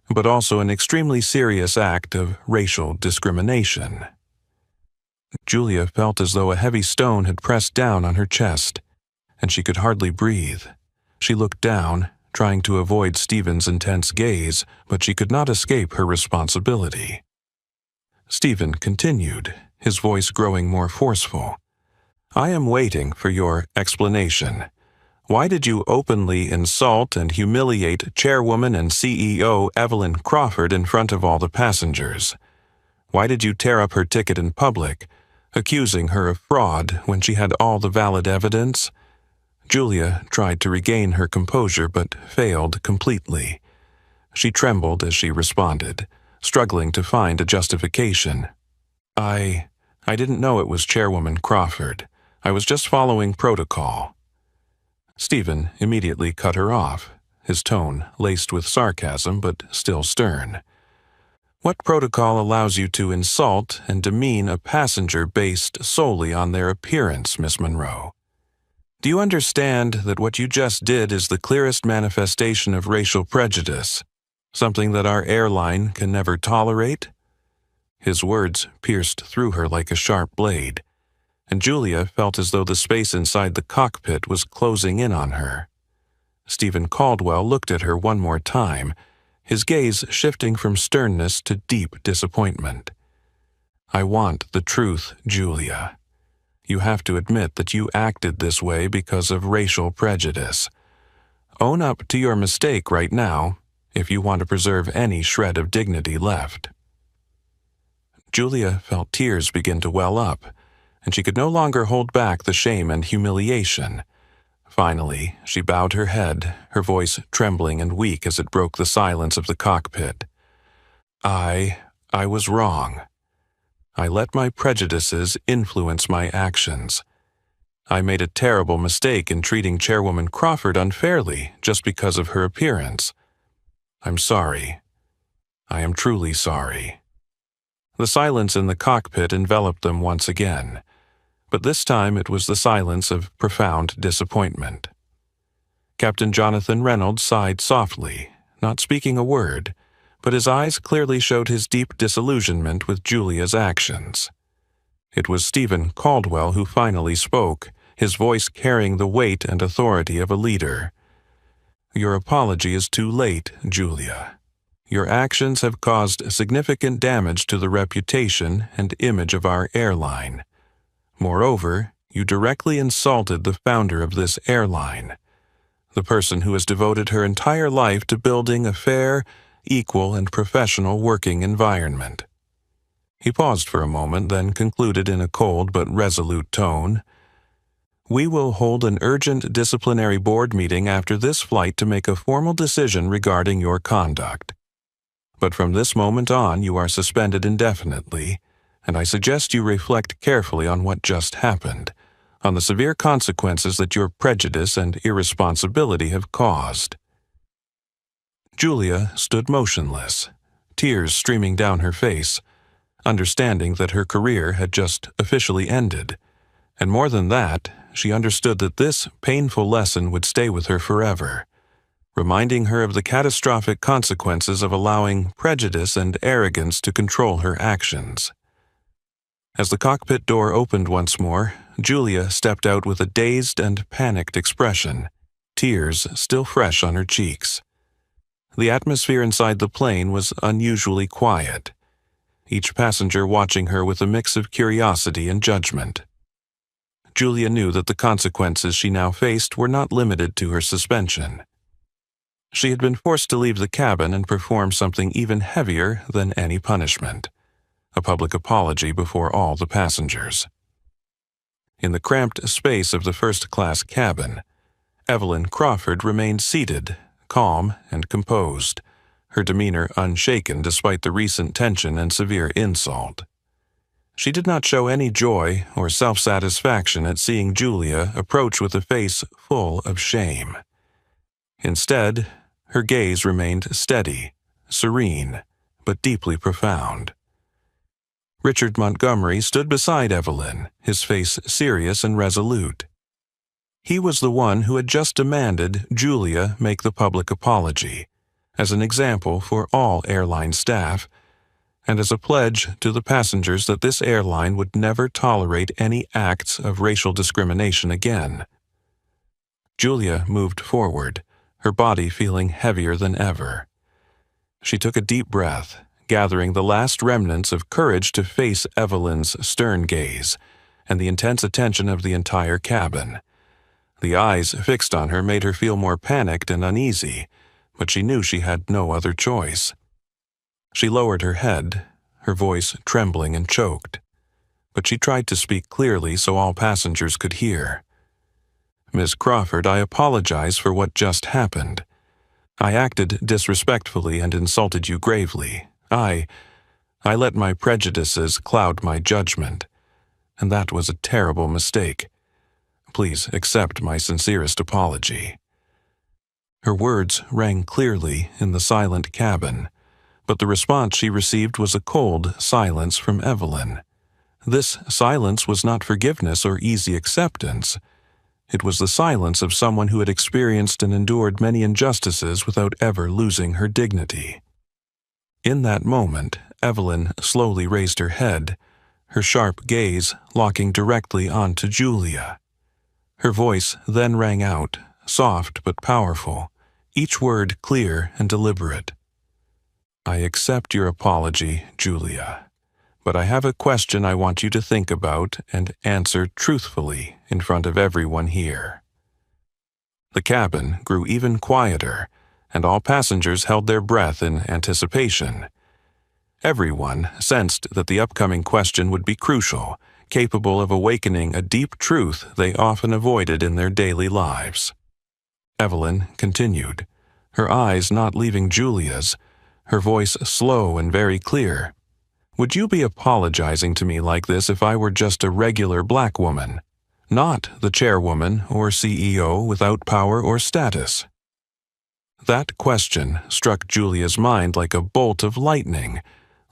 but also an extremely serious act of racial discrimination?" Julia felt as though a heavy stone had pressed down on her chest, and she could hardly breathe. She looked down, trying to avoid Stephen's intense gaze, but she could not escape her responsibility. Stephen continued, his voice growing more forceful. "I am waiting for your explanation. Why did you openly insult and humiliate Chairwoman and CEO Evelyn Crawford in front of all the passengers? Why did you tear up her ticket in public, accusing her of fraud when she had all the valid evidence?" Julia tried to regain her composure but failed completely. She trembled as she responded, struggling to find a justification. I didn't know it was Chairwoman Crawford. I was just following protocol." Stephen immediately cut her off, his tone laced with sarcasm but still stern. "What protocol allows you to insult and demean a passenger based solely on their appearance, Miss Monroe? Do you understand that what you just did is the clearest manifestation of racial prejudice, something that our airline can never tolerate?" His words pierced through her like a sharp blade, and Julia felt as though the space inside the cockpit was closing in on her. Stephen Caldwell looked at her one more time, his gaze shifting from sternness to deep disappointment. "I want the truth, Julia. You have to admit that you acted this way because of racial prejudice. Own up to your mistake right now, if you want to preserve any shred of dignity left." Julia felt tears begin to well up, and she could no longer hold back the shame and humiliation. Finally, she bowed her head, her voice trembling and weak as it broke the silence of the cockpit. I was wrong. I let my prejudices influence my actions. I made a terrible mistake in treating Chairwoman Crawford unfairly just because of her appearance. I'm sorry. I am truly sorry." The silence in the cockpit enveloped them once again, but this time it was the silence of profound disappointment. Captain Jonathan Reynolds sighed softly, not speaking a word, but his eyes clearly showed his deep disillusionment with Julia's actions. It was Stephen Caldwell who finally spoke, his voice carrying the weight and authority of a leader. "Your apology is too late, Julia. Your actions have caused significant damage to the reputation and image of our airline. Moreover, you directly insulted the founder of this airline, the person who has devoted her entire life to building a fair, equal, and professional working environment." He paused for a moment, then concluded in a cold but resolute tone, "We will hold an urgent disciplinary board meeting after this flight to make a formal decision regarding your conduct. But from this moment on, you are suspended indefinitely, and I suggest you reflect carefully on what just happened, on the severe consequences that your prejudice and irresponsibility have caused." Julia stood motionless, tears streaming down her face, understanding that her career had just officially ended, and more than that, she understood that this painful lesson would stay with her forever, reminding her of the catastrophic consequences of allowing prejudice and arrogance to control her actions. As the cockpit door opened once more, Julia stepped out with a dazed and panicked expression, tears still fresh on her cheeks. The atmosphere inside the plane was unusually quiet, each passenger watching her with a mix of curiosity and judgment. Julia knew that the consequences she now faced were not limited to her suspension. She had been forced to leave the cabin and perform something even heavier than any punishment, a public apology before all the passengers. In the cramped space of the first-class cabin, Evelyn Crawford remained seated, calm and composed, her demeanor unshaken despite the recent tension and severe insult. She did not show any joy or self-satisfaction at seeing Julia approach with a face full of shame. Instead, her gaze remained steady, serene, but deeply profound. Richard Montgomery stood beside Evelyn, his face serious and resolute. He was the one who had just demanded Julia make the public apology, as an example for all airline staff, and as a pledge to the passengers that this airline would never tolerate any acts of racial discrimination again. Julia moved forward, her body feeling heavier than ever. She took a deep breath, gathering the last remnants of courage to face Evelyn's stern gaze and the intense attention of the entire cabin. The eyes fixed on her made her feel more panicked and uneasy, but she knew she had no other choice. She lowered her head, her voice trembling and choked, but she tried to speak clearly so all passengers could hear. "Miss Crawford, I apologize for what just happened. I acted disrespectfully and insulted you gravely. I let my prejudices cloud my judgment, and that was a terrible mistake. Please accept my sincerest apology." Her words rang clearly in the silent cabin, but the response she received was a cold silence from Evelyn. This silence was not forgiveness or easy acceptance. It was the silence of someone who had experienced and endured many injustices without ever losing her dignity. In that moment, Evelyn slowly raised her head, her sharp gaze locking directly onto Julia. Her voice then rang out, soft but powerful, each word clear and deliberate. "I accept your apology, Julia, but I have a question I want you to think about and answer truthfully in front of everyone here." The cabin grew even quieter, and all passengers held their breath in anticipation. Everyone sensed that the upcoming question would be crucial, capable of awakening a deep truth they often avoided in their daily lives. Evelyn continued, her eyes not leaving Julia's, her voice slow and very clear. "Would you be apologizing to me like this if I were just a regular black woman, not the chairwoman or CEO without power or status?" That question struck Julia's mind like a bolt of lightning,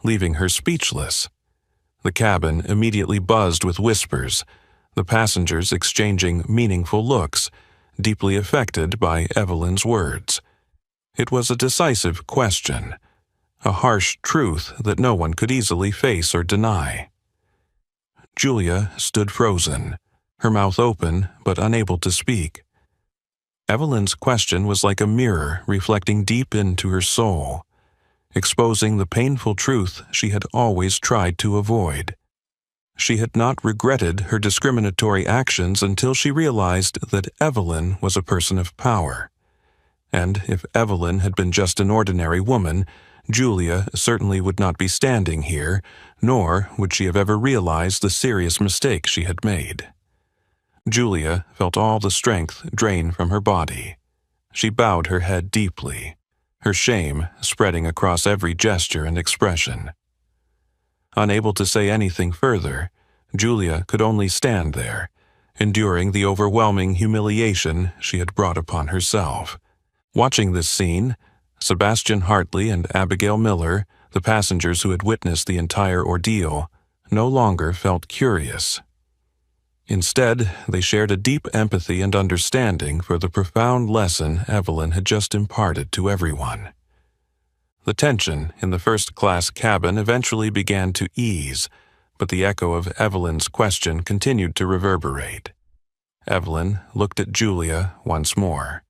leaving her speechless. The cabin immediately buzzed with whispers, the passengers exchanging meaningful looks, deeply affected by Evelyn's words. It was a decisive question, a harsh truth that no one could easily face or deny. Julia stood frozen, her mouth open but unable to speak. Evelyn's question was like a mirror reflecting deep into her soul, exposing the painful truth she had always tried to avoid. She had not regretted her discriminatory actions until she realized that Evelyn was a person of power. And if Evelyn had been just an ordinary woman, Julia certainly would not be standing here, nor would she have ever realized the serious mistake she had made. Julia felt all the strength drain from her body. She bowed her head deeply, her shame spreading across every gesture and expression. Unable to say anything further, Julia could only stand there, enduring the overwhelming humiliation she had brought upon herself. Watching this scene, Sebastian Hartley and Abigail Miller, the passengers who had witnessed the entire ordeal, no longer felt curious. Instead, they shared a deep empathy and understanding for the profound lesson Evelyn had just imparted to everyone. The tension in the first-class cabin eventually began to ease, but the echo of Evelyn's question continued to reverberate. Evelyn looked at Julia once more,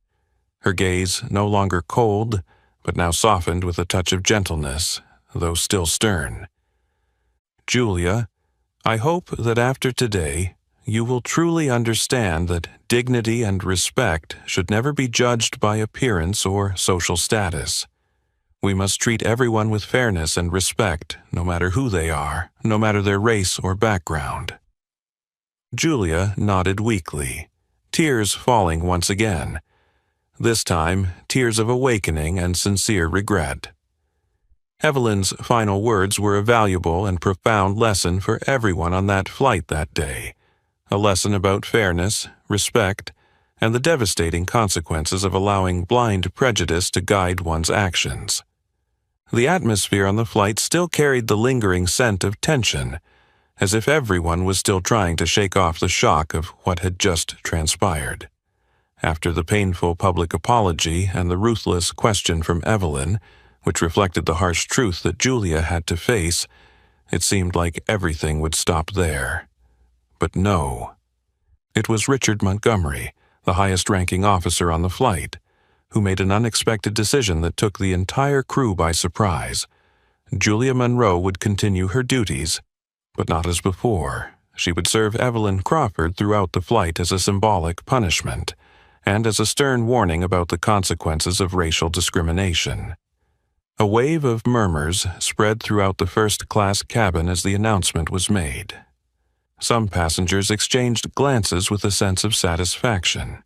her gaze no longer cold, but now softened with a touch of gentleness, though still stern. "Julia, I hope that after today, you will truly understand that dignity and respect should never be judged by appearance or social status. We must treat everyone with fairness and respect, no matter who they are, no matter their race or background." Julia nodded weakly, tears falling once again, this time tears of awakening and sincere regret. Evelyn's final words were a valuable and profound lesson for everyone on that flight that day, a lesson about fairness, respect, and the devastating consequences of allowing blind prejudice to guide one's actions. The atmosphere on the flight still carried the lingering scent of tension, as if everyone was still trying to shake off the shock of what had just transpired. After the painful public apology and the ruthless question from Evelyn, which reflected the harsh truth that Julia had to face, it seemed like everything would stop there. But no. It was Richard Montgomery, the highest-ranking officer on the flight, who made an unexpected decision that took the entire crew by surprise. Julia Monroe would continue her duties, but not as before. She would serve Evelyn Crawford throughout the flight as a symbolic punishment, and as a stern warning about the consequences of racial discrimination. A wave of murmurs spread throughout the first-class cabin as the announcement was made. Some passengers exchanged glances with a sense of satisfaction,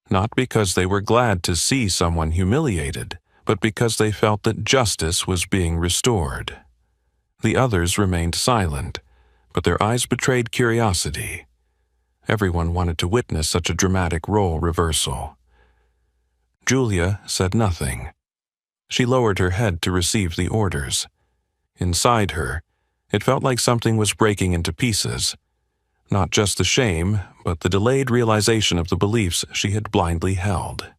not because they were glad to see someone humiliated, but because they felt that justice was being restored. The others remained silent, but their eyes betrayed curiosity. Everyone wanted to witness such a dramatic role reversal. Julia said nothing. She lowered her head to receive the orders. Inside her, it felt like something was breaking into pieces. Not just the shame, but the delayed realization of the beliefs she had blindly held.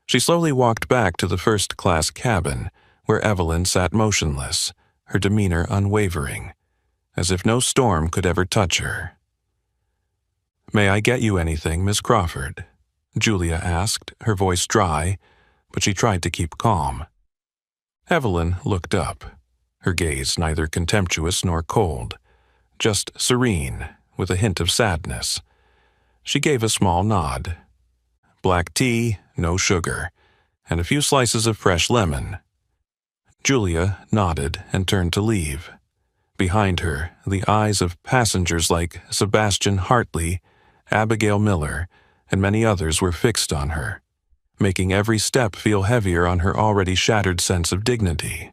She slowly walked back to the first-class cabin, where Evelyn sat motionless, her demeanor unwavering, as if no storm could ever touch her. "May I get you anything, Miss Crawford?" Julia asked, her voice dry, but she tried to keep calm. Evelyn looked up, her gaze neither contemptuous nor cold, just serene, with a hint of sadness. She gave a small nod. Black tea, no sugar, and a few slices of fresh lemon. Julia nodded and turned to leave. Behind her, the eyes of passengers like Sebastian Hartley, Abigail Miller, and many others were fixed on her, making every step feel heavier on her already shattered sense of dignity.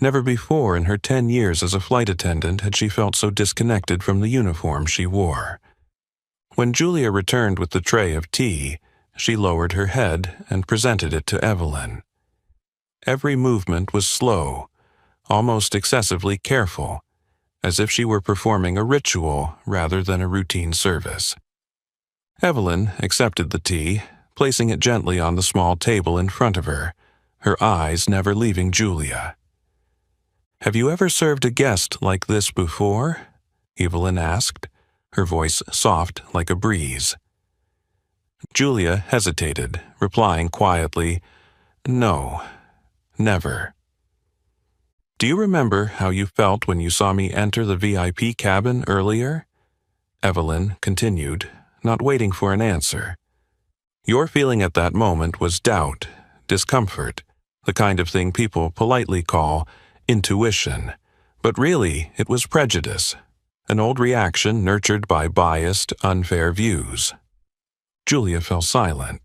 Never before in her 10 years as a flight attendant had she felt so disconnected from the uniform she wore. When Julia returned with the tray of tea, she lowered her head and presented it to Evelyn. Every movement was slow, almost excessively careful, as if she were performing a ritual rather than a routine service. Evelyn accepted the tea, placing it gently on the small table in front of her, her eyes never leaving Julia. "Have you ever served a guest like this before?" Evelyn asked, her voice soft like a breeze. Julia hesitated, replying quietly, "No, never." "Do you remember how you felt when you saw me enter the VIP cabin earlier?" Evelyn continued, not waiting for an answer. "Your feeling at that moment was doubt, discomfort, the kind of thing people politely call intuition, but really it was prejudice, an old reaction nurtured by biased, unfair views." Julia fell silent.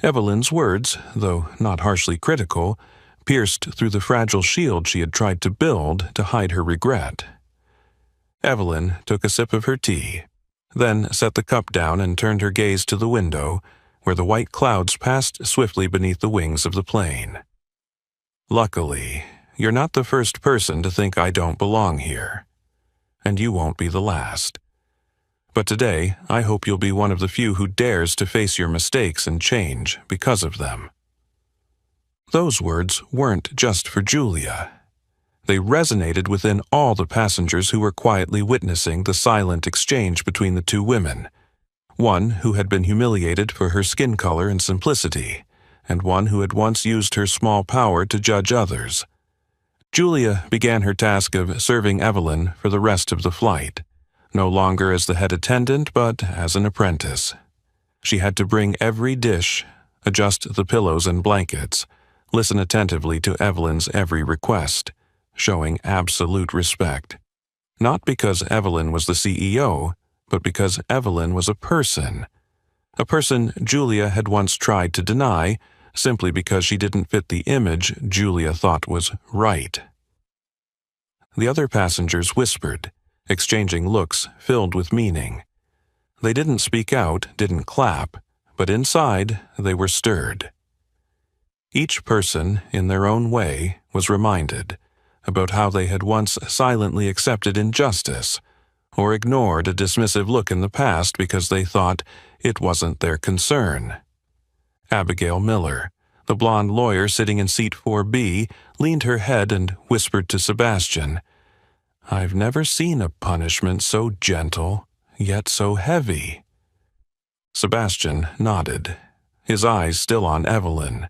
Evelyn's words, though not harshly critical, pierced through the fragile shield she had tried to build to hide her regret. Evelyn took a sip of her tea, then set the cup down and turned her gaze to the window, where the white clouds passed swiftly beneath the wings of the plane. "Luckily, you're not the first person to think I don't belong here, and you won't be the last. But today, I hope you'll be one of the few who dares to face your mistakes and change because of them." Those words weren't just for Julia. They resonated within all the passengers who were quietly witnessing the silent exchange between the two women, one who had been humiliated for her skin color and simplicity, and one who had once used her small power to judge others. Julia began her task of serving Evelyn for the rest of the flight, no longer as the head attendant but as an apprentice. She had to bring every dish, adjust the pillows and blankets, listen attentively to Evelyn's every request, showing absolute respect. Not because Evelyn was the CEO, but because Evelyn was a person Julia had once tried to deny simply because she didn't fit the image Julia thought was right. The other passengers whispered, exchanging looks filled with meaning. They didn't speak out, didn't clap, but inside they were stirred. Each person, in their own way, was reminded about how they had once silently accepted injustice or ignored a dismissive look in the past because they thought it wasn't their concern. Abigail Miller, the blonde lawyer sitting in seat 4B, leaned her head and whispered to Sebastian, "I've never seen a punishment so gentle, yet so heavy." Sebastian nodded, his eyes still on Evelyn.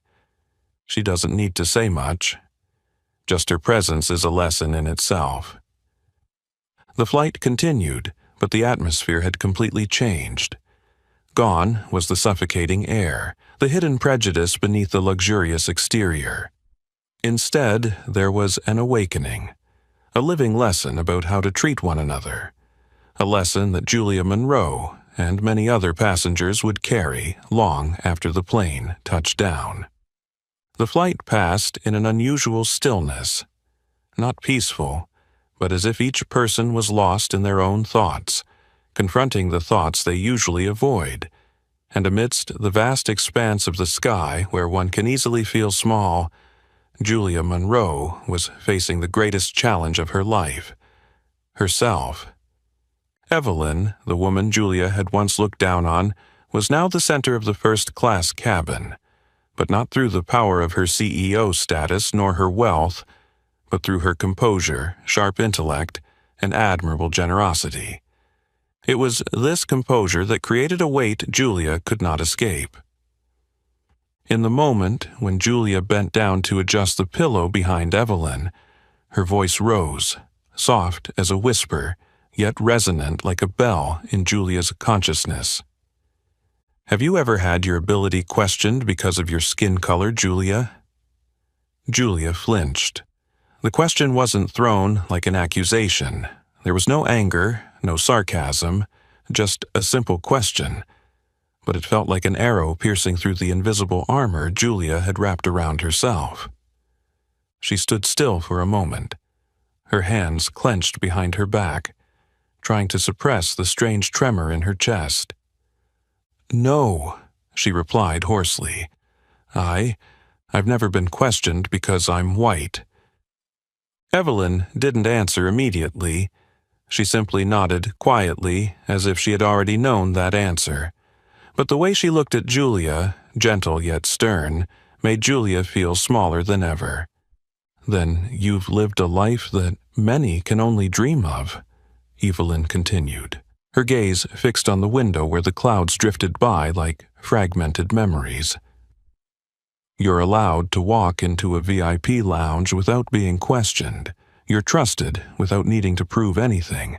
She doesn't need to say much. Just her presence is a lesson in itself. The flight continued, but the atmosphere had completely changed. Gone was the suffocating air, the hidden prejudice beneath the luxurious exterior. Instead, there was an awakening, a living lesson about how to treat one another, a lesson that Julia Monroe and many other passengers would carry long after the plane touched down. The flight passed in an unusual stillness, not peaceful, but as if each person was lost in their own thoughts, confronting the thoughts they usually avoid, and amidst the vast expanse of the sky where one can easily feel small, Julia Monroe was facing the greatest challenge of her life, herself. Evelyn, the woman Julia had once looked down on, was now the center of the first-class cabin, but not through the power of her CEO status nor her wealth, but through her composure, sharp intellect, and admirable generosity. It was this composure that created a weight Julia could not escape. In the moment when Julia bent down to adjust the pillow behind Evelyn, her voice rose, soft as a whisper, yet resonant like a bell in Julia's consciousness. "Have you ever had your ability questioned because of your skin color, Julia?" Julia flinched. The question wasn't thrown like an accusation. There was no anger, no sarcasm, just a simple question. But it felt like an arrow piercing through the invisible armor Julia had wrapped around herself. She stood still for a moment, her hands clenched behind her back, trying to suppress the strange tremor in her chest. "No," she replied hoarsely. I've never been questioned because I'm white." Evelyn didn't answer immediately. She simply nodded quietly, as if she had already known that answer. But the way she looked at Julia, gentle yet stern, made Julia feel smaller than ever. "Then you've lived a life that many can only dream of," Evelyn continued, her gaze fixed on the window where the clouds drifted by like fragmented memories. "You're allowed to walk into a VIP lounge without being questioned. You're trusted without needing to prove anything.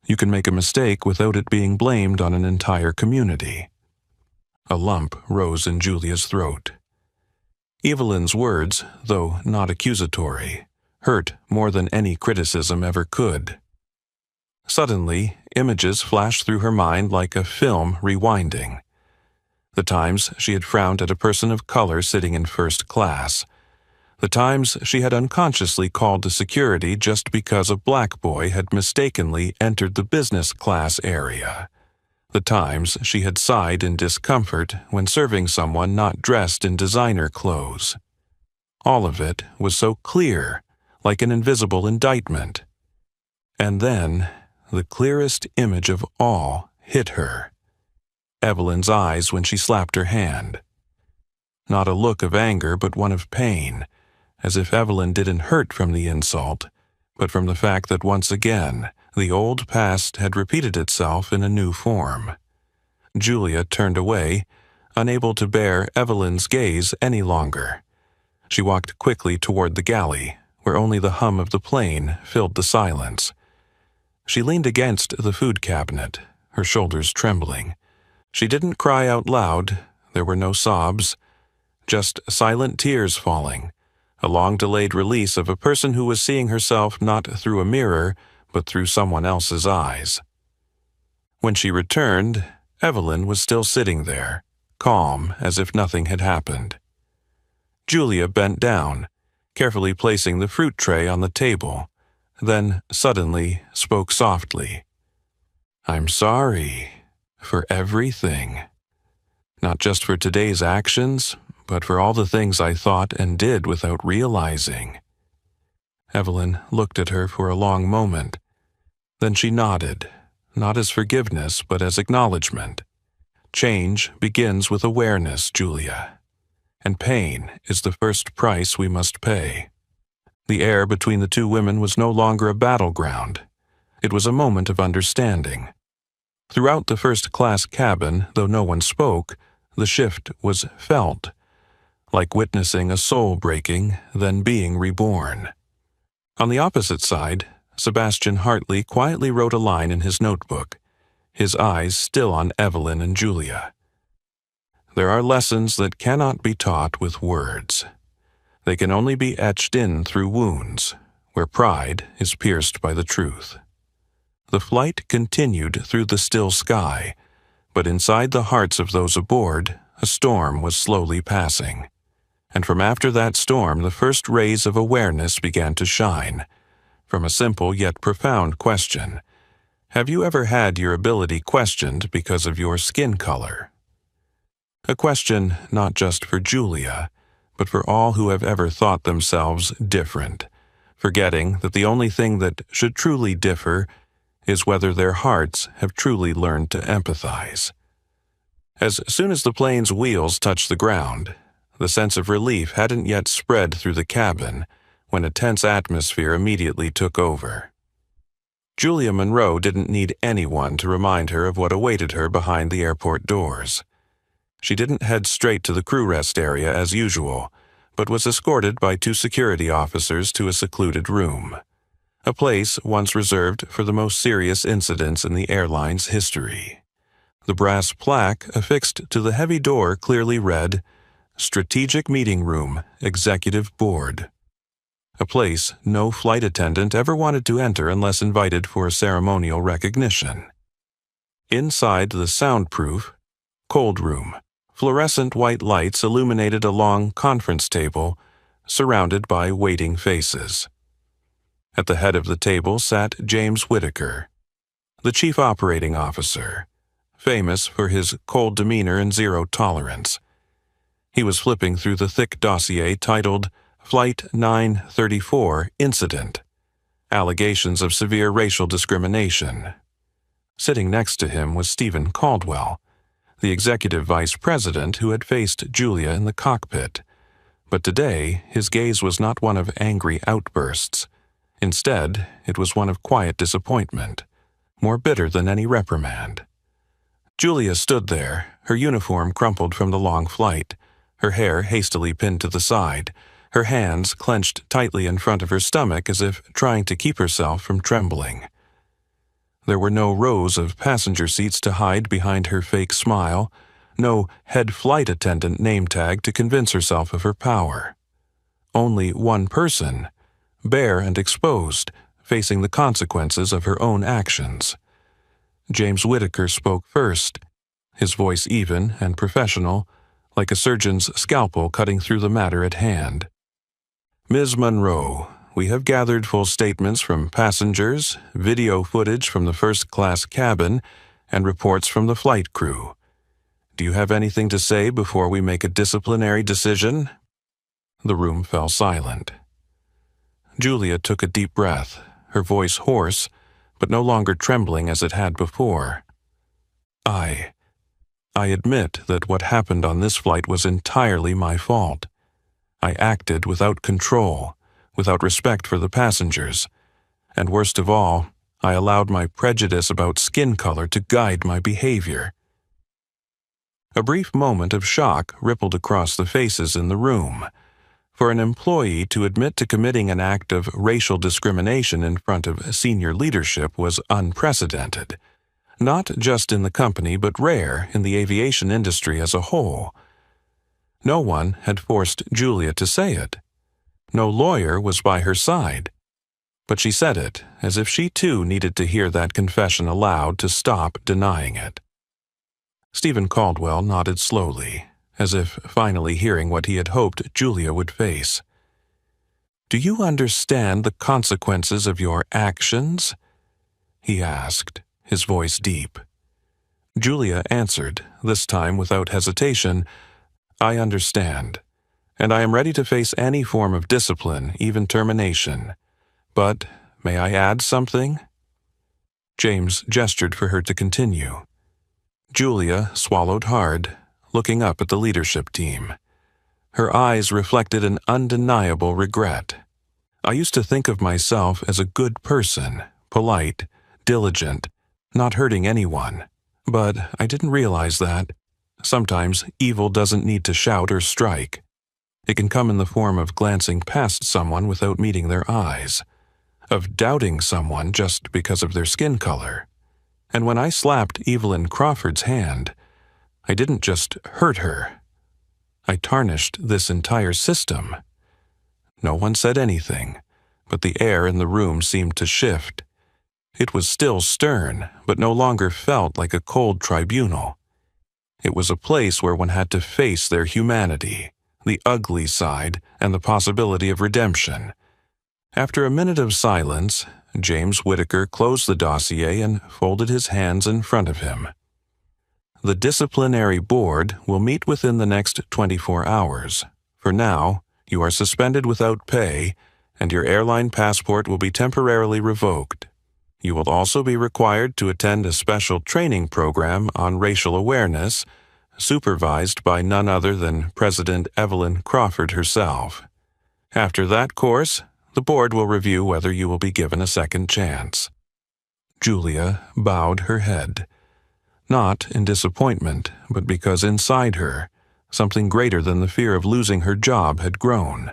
You can make a mistake without it being blamed on an entire community." A lump rose in Julia's throat. Evelyn's words, though not accusatory, hurt more than any criticism ever could. Suddenly, images flashed through her mind like a film rewinding. The times she had frowned at a person of color sitting in first class. The times she had unconsciously called to security just because a black boy had mistakenly entered the business class area. The times she had sighed in discomfort when serving someone not dressed in designer clothes. All of it was so clear, like an invisible indictment. And then, the clearest image of all hit her. Evelyn's eyes when she slapped her hand. Not a look of anger, but one of pain, as if Evelyn didn't hurt from the insult, but from the fact that once again, the old past had repeated itself in a new form. Julia turned away, unable to bear Evelyn's gaze any longer. She walked quickly toward the galley, where only the hum of the plane filled the silence. She leaned against the food cabinet, her shoulders trembling. She didn't cry out loud, there were no sobs, just silent tears falling, a long-delayed release of a person who was seeing herself not through a mirror, but through someone else's eyes. When she returned, Evelyn was still sitting there, calm as if nothing had happened. Julia bent down, carefully placing the fruit tray on the table, then suddenly spoke softly. "I'm sorry for everything. Not just for today's actions, but for all the things I thought and did without realizing." Evelyn looked at her for a long moment. Then she nodded, not as forgiveness, but as acknowledgement. "Change begins with awareness, Julia. And pain is the first price we must pay." The air between the two women was no longer a battleground. It was a moment of understanding. Throughout the first-class cabin, though no one spoke, the shift was felt, like witnessing a soul breaking, then being reborn. On the opposite side, Sebastian Hartley quietly wrote a line in his notebook, his eyes still on Evelyn and Julia. "There are lessons that cannot be taught with words. They can only be etched in through wounds, where pride is pierced by the truth." The flight continued through the still sky, but inside the hearts of those aboard, a storm was slowly passing. And from after that storm, the first rays of awareness began to shine, from a simple yet profound question. Have you ever had your ability questioned because of your skin color? A question not just for Julia, but for all who have ever thought themselves different, forgetting that the only thing that should truly differ is whether their hearts have truly learned to empathize. As soon as the plane's wheels touched the ground, the sense of relief hadn't yet spread through the cabin when a tense atmosphere immediately took over. Julia Monroe didn't need anyone to remind her of what awaited her behind the airport doors. She didn't head straight to the crew rest area as usual, but was escorted by 2 security officers to a secluded room, a place once reserved for the most serious incidents in the airline's history. The brass plaque affixed to the heavy door clearly read, "Strategic Meeting Room, Executive Board," a place no flight attendant ever wanted to enter unless invited for a ceremonial recognition. Inside the soundproof, cold room, fluorescent white lights illuminated a long conference table surrounded by waiting faces. At the head of the table sat James Whitaker, the chief operating officer, famous for his cold demeanor and zero tolerance. He was flipping through the thick dossier titled Flight 934 Incident, Allegations of Severe Racial Discrimination. Sitting next to him was Stephen Caldwell, the executive vice president who had faced Julia in the cockpit. But today, his gaze was not one of angry outbursts. Instead, it was one of quiet disappointment, more bitter than any reprimand. Julia stood there, her uniform crumpled from the long flight, her hair hastily pinned to the side, her hands clenched tightly in front of her stomach as if trying to keep herself from trembling. There were no rows of passenger seats to hide behind her fake smile, no head flight attendant name tag to convince herself of her power. Only one person, bare and exposed, facing the consequences of her own actions. James Whitaker spoke first, his voice even and professional, like a surgeon's scalpel cutting through the matter at hand. "Ms. Monroe, we have gathered full statements from passengers, video footage from the first-class cabin, and reports from the flight crew. Do you have anything to say before we make a disciplinary decision?" The room fell silent. Julia took a deep breath, her voice hoarse, but no longer trembling as it had before. I admit that what happened on this flight was entirely my fault. I acted without control, without respect for the passengers, and worst of all, I allowed my prejudice about skin color to guide my behavior." A brief moment of shock rippled across the faces in the room. For an employee to admit to committing an act of racial discrimination in front of senior leadership was unprecedented, not just in the company but rare in the aviation industry as a whole. No one had forced Julia to say it. No lawyer was by her side. But she said it as if she too needed to hear that confession aloud to stop denying it. Stephen Caldwell nodded slowly, as if finally hearing what he had hoped Julia would face. "Do you understand the consequences of your actions?" he asked, his voice deep. Julia answered, this time without hesitation, "I understand, and I am ready to face any form of discipline, even termination. But may I add something?" James gestured for her to continue. Julia swallowed hard, looking up at the leadership team. Her eyes reflected an undeniable regret. "I used to think of myself as a good person, polite, diligent, not hurting anyone. But I didn't realize that. Sometimes evil doesn't need to shout or strike. It can come in the form of glancing past someone without meeting their eyes, of doubting someone just because of their skin color. And when I slapped Evelyn Crawford's hand, I didn't just hurt her. I tarnished this entire system." No one said anything, but the air in the room seemed to shift. It was still stern, but no longer felt like a cold tribunal. It was a place where one had to face their humanity, the ugly side, and the possibility of redemption. After a minute of silence, James Whitaker closed the dossier and folded his hands in front of him. "The disciplinary board will meet within the next 24 hours. For now, you are suspended without pay, and your airline passport will be temporarily revoked. You will also be required to attend a special training program on racial awareness, supervised by none other than President Evelyn Crawford herself. After that course, the board will review whether you will be given a second chance." Julia bowed her head, not in disappointment, but because inside her, something greater than the fear of losing her job had grown.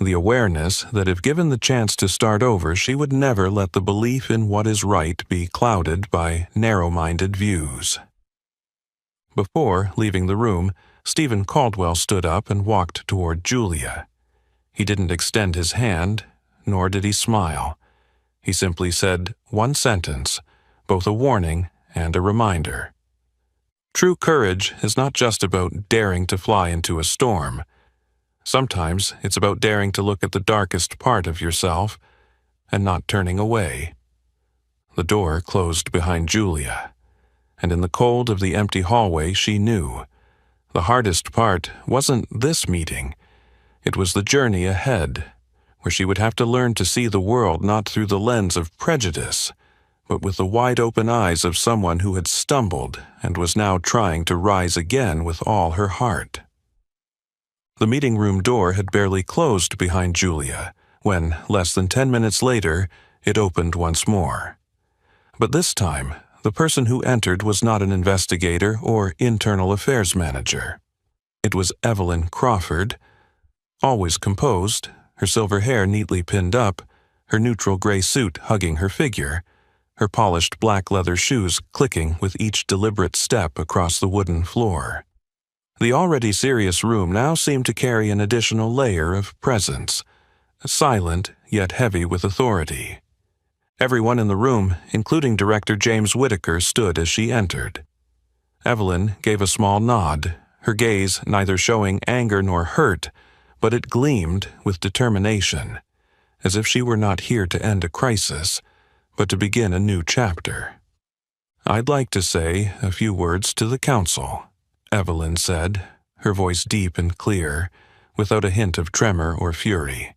The awareness that if given the chance to start over, she would never let the belief in what is right be clouded by narrow-minded views. Before leaving the room, Stephen Caldwell stood up and walked toward Julia. He didn't extend his hand, nor did he smile. He simply said one sentence, both a warning and a reminder. True courage is not just about daring to fly into a storm. Sometimes it's about daring to look at the darkest part of yourself and not turning away. The door closed behind Julia, and in the cold of the empty hallway she knew. The hardest part wasn't this meeting. It was the journey ahead, where she would have to learn to see the world not through the lens of prejudice, but with the wide-open eyes of someone who had stumbled and was now trying to rise again with all her heart. The meeting room door had barely closed behind Julia when, less than 10 minutes later, it opened once more. But this time, the person who entered was not an investigator or internal affairs manager. It was Evelyn Crawford, always composed, her silver hair neatly pinned up, her neutral gray suit hugging her figure, her polished black leather shoes clicking with each deliberate step across the wooden floor. The already serious room now seemed to carry an additional layer of presence, silent yet heavy with authority. Everyone in the room, including Director James Whitaker, stood as she entered. Evelyn gave a small nod, her gaze neither showing anger nor hurt, but it gleamed with determination, as if she were not here to end a crisis, but to begin a new chapter. "I'd like to say a few words to the council," Evelyn said, her voice deep and clear, without a hint of tremor or fury.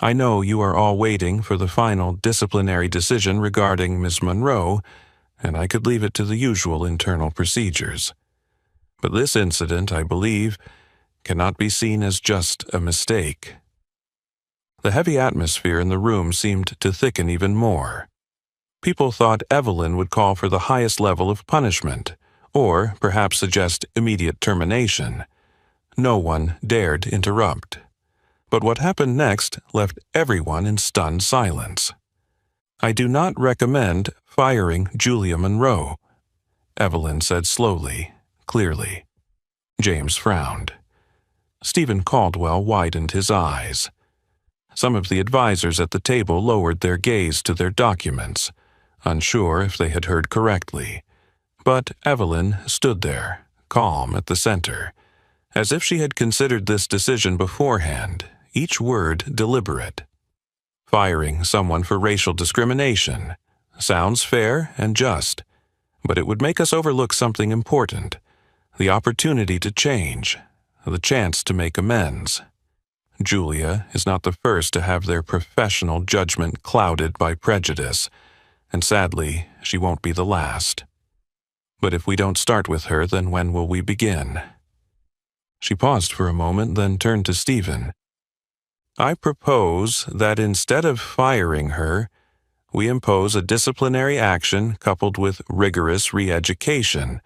"I know you are all waiting for the final disciplinary decision regarding Miss Monroe, and I could leave it to the usual internal procedures. But this incident, I believe, cannot be seen as just a mistake." The heavy atmosphere in the room seemed to thicken even more. People thought Evelyn would call for the highest level of punishment, or perhaps suggest immediate termination. No one dared interrupt. But what happened next left everyone in stunned silence. "I do not recommend firing Julia Monroe," Evelyn said slowly, clearly. James frowned. Stephen Caldwell widened his eyes. Some of the advisors at the table lowered their gaze to their documents, unsure if they had heard correctly. But Evelyn stood there, calm at the center, as if she had considered this decision beforehand, each word deliberate. Firing someone for racial discrimination sounds fair and just, but it would make us overlook something important: the opportunity to change, the chance to make amends. Julia is not the first to have their professional judgment clouded by prejudice, and sadly, she won't be the last. But if we don't start with her, then when will we begin? She paused for a moment, then turned to Stephen. "I propose that instead of firing her, we impose a disciplinary action coupled with rigorous re-education,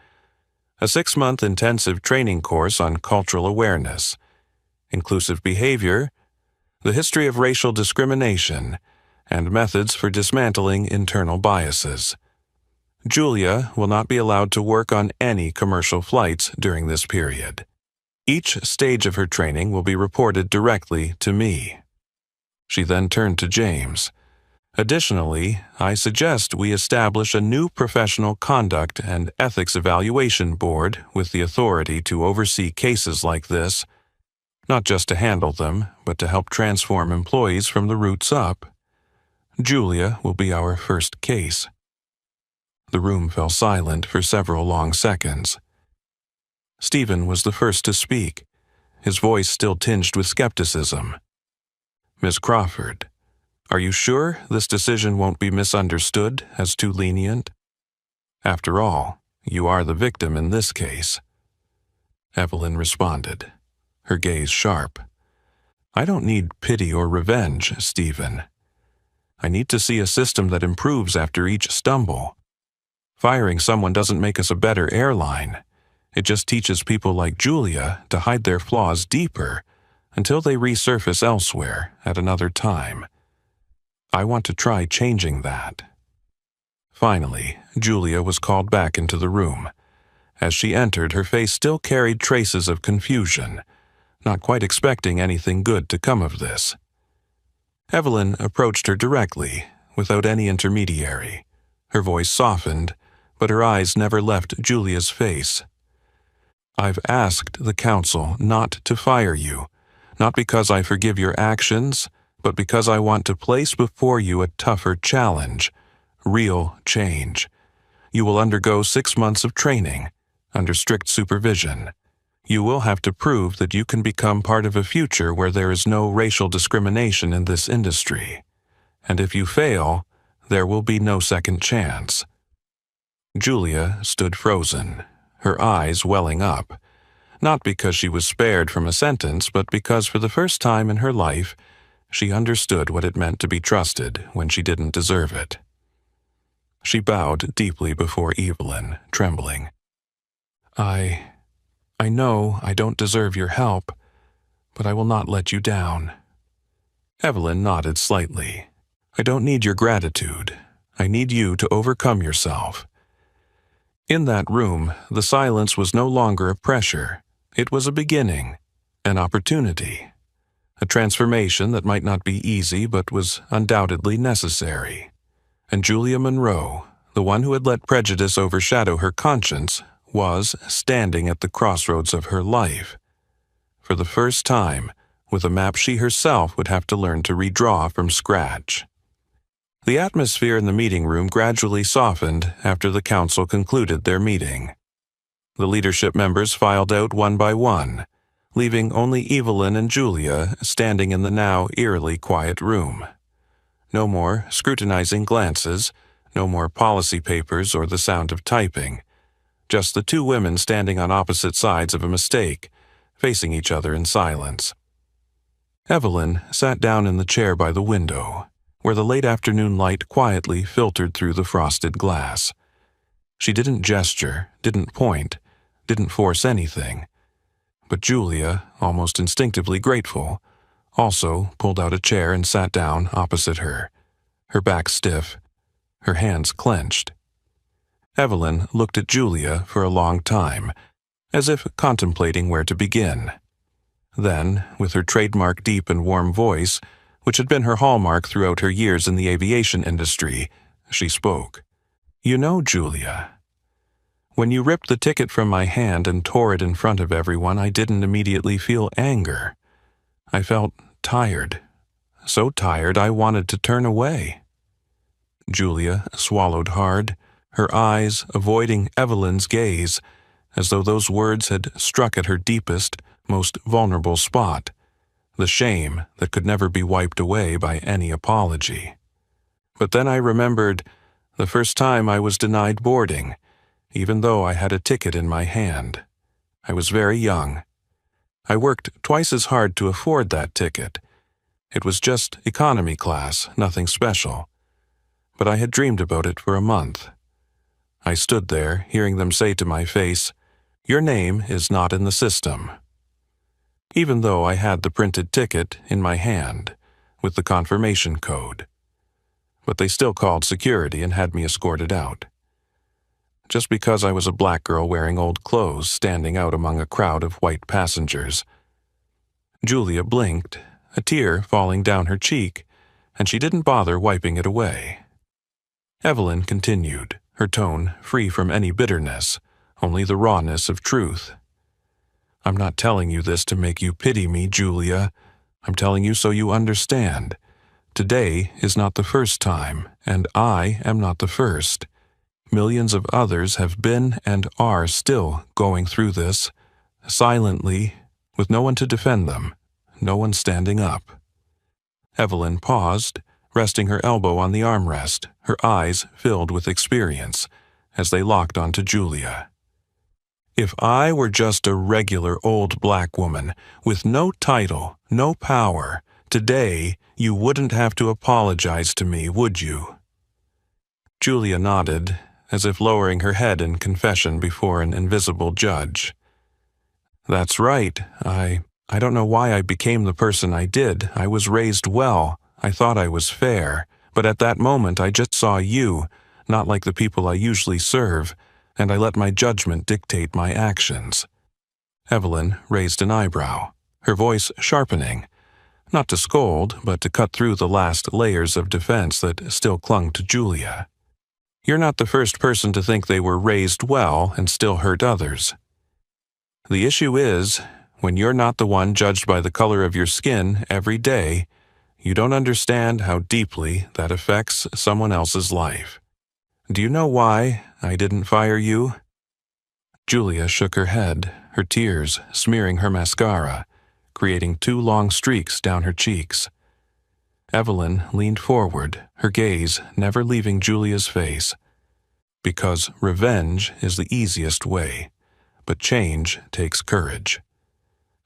a 6-month intensive training course on cultural awareness, inclusive behavior, the history of racial discrimination, and methods for dismantling internal biases. Julia will not be allowed to work on any commercial flights during this period. Each stage of her training will be reported directly to me." She then turned to James. "Additionally, I suggest we establish a new professional conduct and ethics evaluation board with the authority to oversee cases like this, not just to handle them, but to help transform employees from the roots up. Julia will be our first case." The room fell silent for several long seconds. Stephen was the first to speak, his voice still tinged with skepticism. "Miss Crawford, are you sure this decision won't be misunderstood as too lenient? After all, you are the victim in this case." Evelyn responded, her gaze sharp. "I don't need pity or revenge, Stephen. I need to see a system that improves after each stumble. Firing someone doesn't make us a better airline. It just teaches people like Julia to hide their flaws deeper until they resurface elsewhere at another time. I want to try changing that." Finally, Julia was called back into the room. As she entered, her face still carried traces of confusion, not quite expecting anything good to come of this. Evelyn approached her directly, without any intermediary. Her voice softened, but her eyes never left Julia's face. "I've asked the council not to fire you, not because I forgive your actions, but because I want to place before you a tougher challenge, real change. You will undergo 6 months of training, under strict supervision. You will have to prove that you can become part of a future where there is no racial discrimination in this industry. And if you fail, there will be no second chance." Julia stood frozen, her eyes welling up, not because she was spared from a sentence, but because for the first time in her life, she understood what it meant to be trusted when she didn't deserve it. She bowed deeply before Evelyn, trembling. I know I don't deserve your help, but I will not let you down." Evelyn nodded slightly. "I don't need your gratitude. I need you to overcome yourself." In that room, the silence was no longer a pressure. It was a beginning, an opportunity, a transformation that might not be easy but was undoubtedly necessary. And Julia Monroe, the one who had let prejudice overshadow her conscience, was standing at the crossroads of her life. For the first time, with a map she herself would have to learn to redraw from scratch. The atmosphere in the meeting room gradually softened after the council concluded their meeting. The leadership members filed out one by one, leaving only Evelyn and Julia standing in the now eerily quiet room. No more scrutinizing glances, no more policy papers or the sound of typing. Just the two women standing on opposite sides of a mistake, facing each other in silence. Evelyn sat down in the chair by the window, where the late afternoon light quietly filtered through the frosted glass. She didn't gesture, didn't point, didn't force anything. But Julia, almost instinctively grateful, also pulled out a chair and sat down opposite her, her back stiff, her hands clenched. Evelyn looked at Julia for a long time, as if contemplating where to begin. Then, with her trademark deep and warm voice, which had been her hallmark throughout her years in the aviation industry, she spoke. "You know, Julia, when you ripped the ticket from my hand and tore it in front of everyone, I didn't immediately feel anger. I felt tired. So tired I wanted to turn away." Julia swallowed hard, her eyes avoiding Evelyn's gaze, as though those words had struck at her deepest, most vulnerable spot, the shame that could never be wiped away by any apology. But then I remembered the first time I was denied boarding, even though I had a ticket in my hand. I was very young. I worked twice as hard to afford that ticket. It was just economy class, nothing special. But I had dreamed about it for a month. I stood there, hearing them say to my face, "Your name is not in the system." Even though I had the printed ticket in my hand, with the confirmation code. But they still called security and had me escorted out. Just because I was a black girl wearing old clothes standing out among a crowd of white passengers. Julia blinked, a tear falling down her cheek, and she didn't bother wiping it away. Evelyn continued, her tone free from any bitterness, only the rawness of truth. "I'm not telling you this to make you pity me, Julia. I'm telling you so you understand. Today is not the first time, and I am not the first. Millions of others have been and are still going through this, silently, with no one to defend them, no one standing up." Evelyn paused, resting her elbow on the armrest, her eyes filled with experience, as they locked onto Julia. "If I were just a regular old black woman, with no title, no power, today, you wouldn't have to apologize to me, would you?" Julia nodded, as if lowering her head in confession before an invisible judge. "That's right. I don't know why I became the person I did. I was raised well. I thought I was fair. But at that moment I just saw you, not like the people I usually serve, and I let my judgment dictate my actions." Evelyn raised an eyebrow, her voice sharpening, not to scold, but to cut through the last layers of defense that still clung to Julia. "You're not the first person to think they were raised well and still hurt others. The issue is, when you're not the one judged by the color of your skin every day, you don't understand how deeply that affects someone else's life. Do you know why I didn't fire you?" Julia shook her head, her tears smearing her mascara, creating 2 long streaks down her cheeks. Evelyn leaned forward, her gaze never leaving Julia's face. "Because revenge is the easiest way, but change takes courage.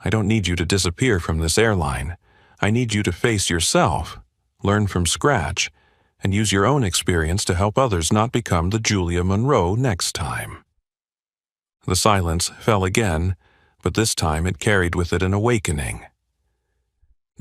I don't need you to disappear from this airline. I need you to face yourself, learn from scratch, and use your own experience to help others not become the Julia Monroe next time." The silence fell again, but this time it carried with it an awakening.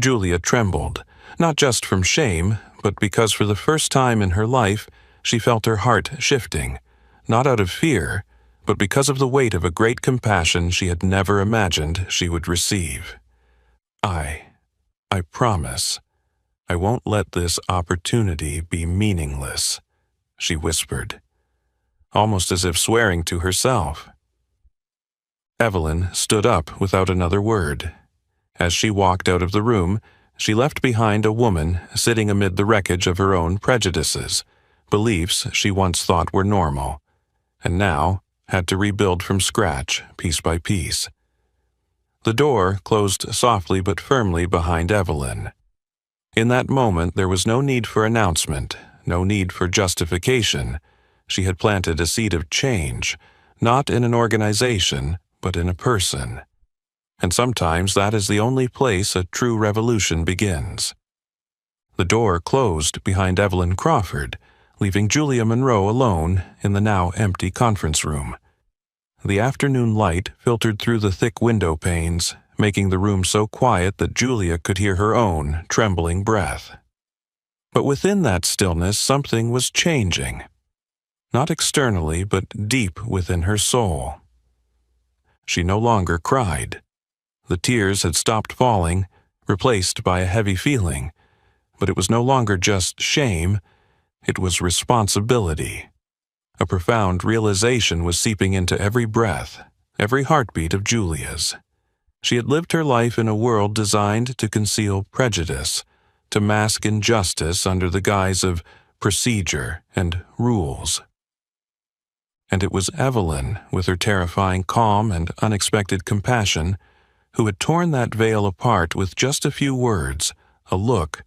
Julia trembled, not just from shame, but because for the first time in her life she felt her heart shifting, not out of fear, but because of the weight of a great compassion she had never imagined she would receive. I promise, I won't let this opportunity be meaningless," she whispered, almost as if swearing to herself. Evelyn stood up without another word. As she walked out of the room, she left behind a woman sitting amid the wreckage of her own prejudices, beliefs she once thought were normal, and now had to rebuild from scratch, piece by piece. The door closed softly but firmly behind Evelyn. In that moment there was no need for announcement, no need for justification. She had planted a seed of change, not in an organization, but in a person. And sometimes that is the only place a true revolution begins. The door closed behind Evelyn Crawford, leaving Julia Monroe alone in the now empty conference room. The afternoon light filtered through the thick window panes, making the room so quiet that Julia could hear her own trembling breath. But within that stillness something was changing. Not externally, but deep within her soul. She no longer cried. The tears had stopped falling, replaced by a heavy feeling, but it was no longer just shame, it was responsibility. A profound realization was seeping into every breath, every heartbeat of Julia's. She had lived her life in a world designed to conceal prejudice, to mask injustice under the guise of procedure and rules. And it was Evelyn, with her terrifying calm and unexpected compassion, who had torn that veil apart with just a few words, a look,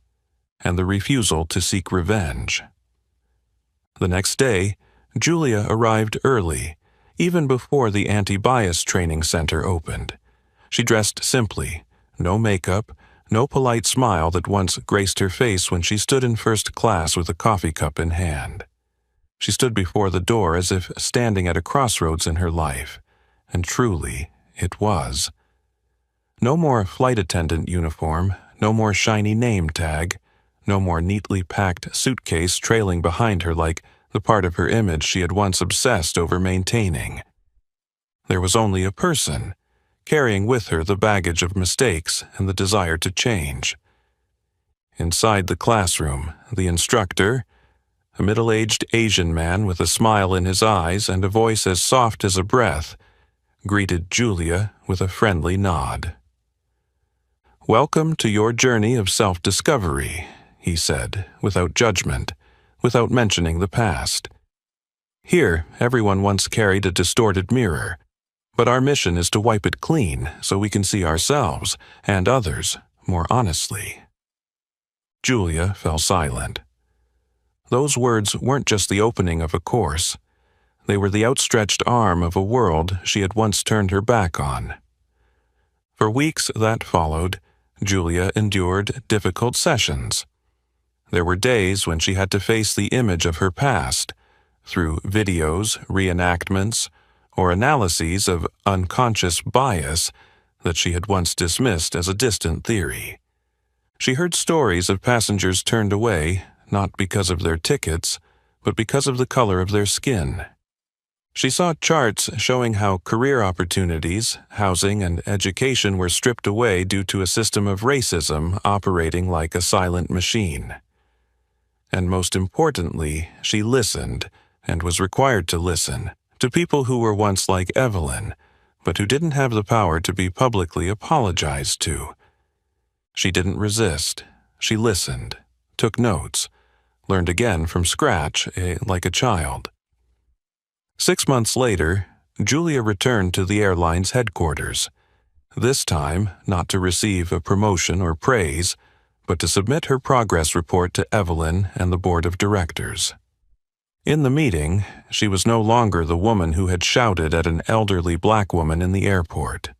and the refusal to seek revenge. The next day, Julia arrived early, even before the anti-bias training center opened. She dressed simply, no makeup, no polite smile that once graced her face when she stood in first class with a coffee cup in hand. She stood before the door as if standing at a crossroads in her life, and truly, it was. No more flight attendant uniform, no more shiny name tag, no more neatly packed suitcase trailing behind her like the part of her image she had once obsessed over maintaining. There was only a person, carrying with her the baggage of mistakes and the desire to change. Inside the classroom, the instructor, a middle-aged Asian man with a smile in his eyes and a voice as soft as a breath, greeted Julia with a friendly nod. "Welcome to your journey of self-discovery," he said, without judgment, without mentioning the past. "Here, everyone once carried a distorted mirror, but our mission is to wipe it clean so we can see ourselves and others more honestly." Julia fell silent. Those words weren't just the opening of a course. They were the outstretched arm of a world she had once turned her back on. For weeks that followed, Julia endured difficult sessions. There were days when she had to face the image of her past through videos, reenactments, or analyses of unconscious bias that she had once dismissed as a distant theory. She heard stories of passengers turned away, not because of their tickets, but because of the color of their skin. She saw charts showing how career opportunities, housing, and education were stripped away due to a system of racism operating like a silent machine. And most importantly, she listened, and was required to listen, to people who were once like Evelyn, but who didn't have the power to be publicly apologized to. She didn't resist. She listened, took notes, learned again from scratch, like a child. 6 months later, Julia returned to the airline's headquarters, this time not to receive a promotion or praise, but to submit her progress report to Evelyn and the board of directors. In the meeting, she was no longer the woman who had shouted at an elderly black woman in the airport.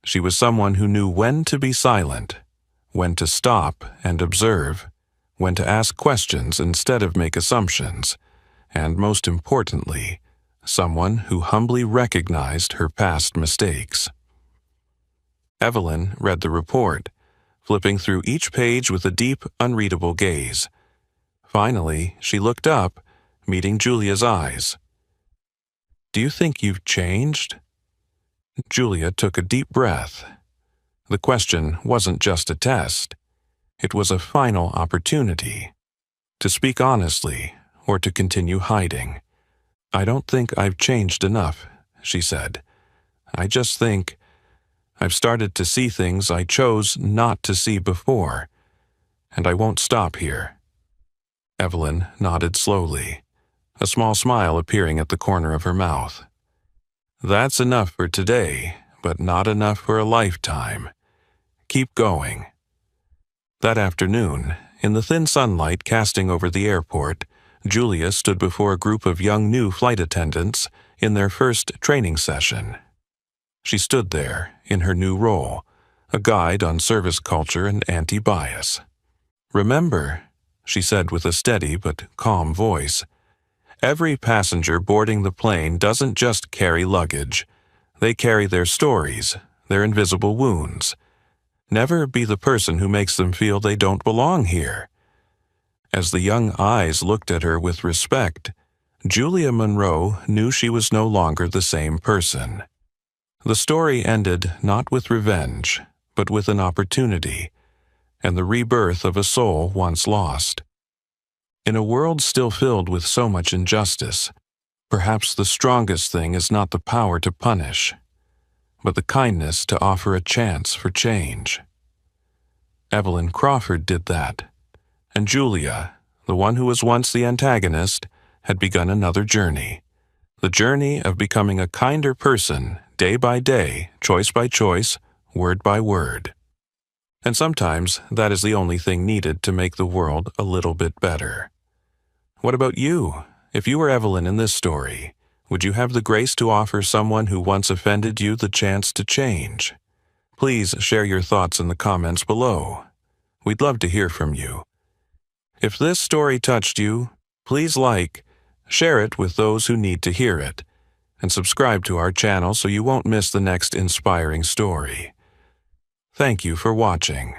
She was someone who knew when to be silent, when to stop and observe, when to ask questions instead of make assumptions, and most importantly, someone who humbly recognized her past mistakes. Evelyn read the report, flipping through each page with a deep, unreadable gaze. Finally, she looked up, meeting Julia's eyes. "Do you think you've changed?" Julia took a deep breath. The question wasn't just a test. It was a final opportunity to speak honestly or to continue hiding. "I don't think I've changed enough," she said. "I just think I've started to see things I chose not to see before, and I won't stop here." Evelyn nodded slowly, a small smile appearing at the corner of her mouth. "That's enough for today, but not enough for a lifetime. Keep going." That afternoon, in the thin sunlight casting over the airport, Julia stood before a group of young new flight attendants in their first training session. She stood there, in her new role, a guide on service culture and anti-bias. "Remember," she said with a steady but calm voice, "every passenger boarding the plane doesn't just carry luggage. They carry their stories, their invisible wounds. Never be the person who makes them feel they don't belong here." As the young eyes looked at her with respect, Julia Monroe knew she was no longer the same person. The story ended not with revenge, but with an opportunity, and the rebirth of a soul once lost. In a world still filled with so much injustice, perhaps the strongest thing is not the power to punish, but the kindness to offer a chance for change. Evelyn Crawford did that, and Julia, the one who was once the antagonist, had begun another journey, the journey of becoming a kinder person day by day, choice by choice, word by word. And sometimes that is the only thing needed to make the world a little bit better. What about you? If you were Evelyn in this story, would you have the grace to offer someone who once offended you the chance to change? Please share your thoughts in the comments below. We'd love to hear from you. If this story touched you, please like, share it with those who need to hear it, and subscribe to our channel so you won't miss the next inspiring story. Thank you for watching.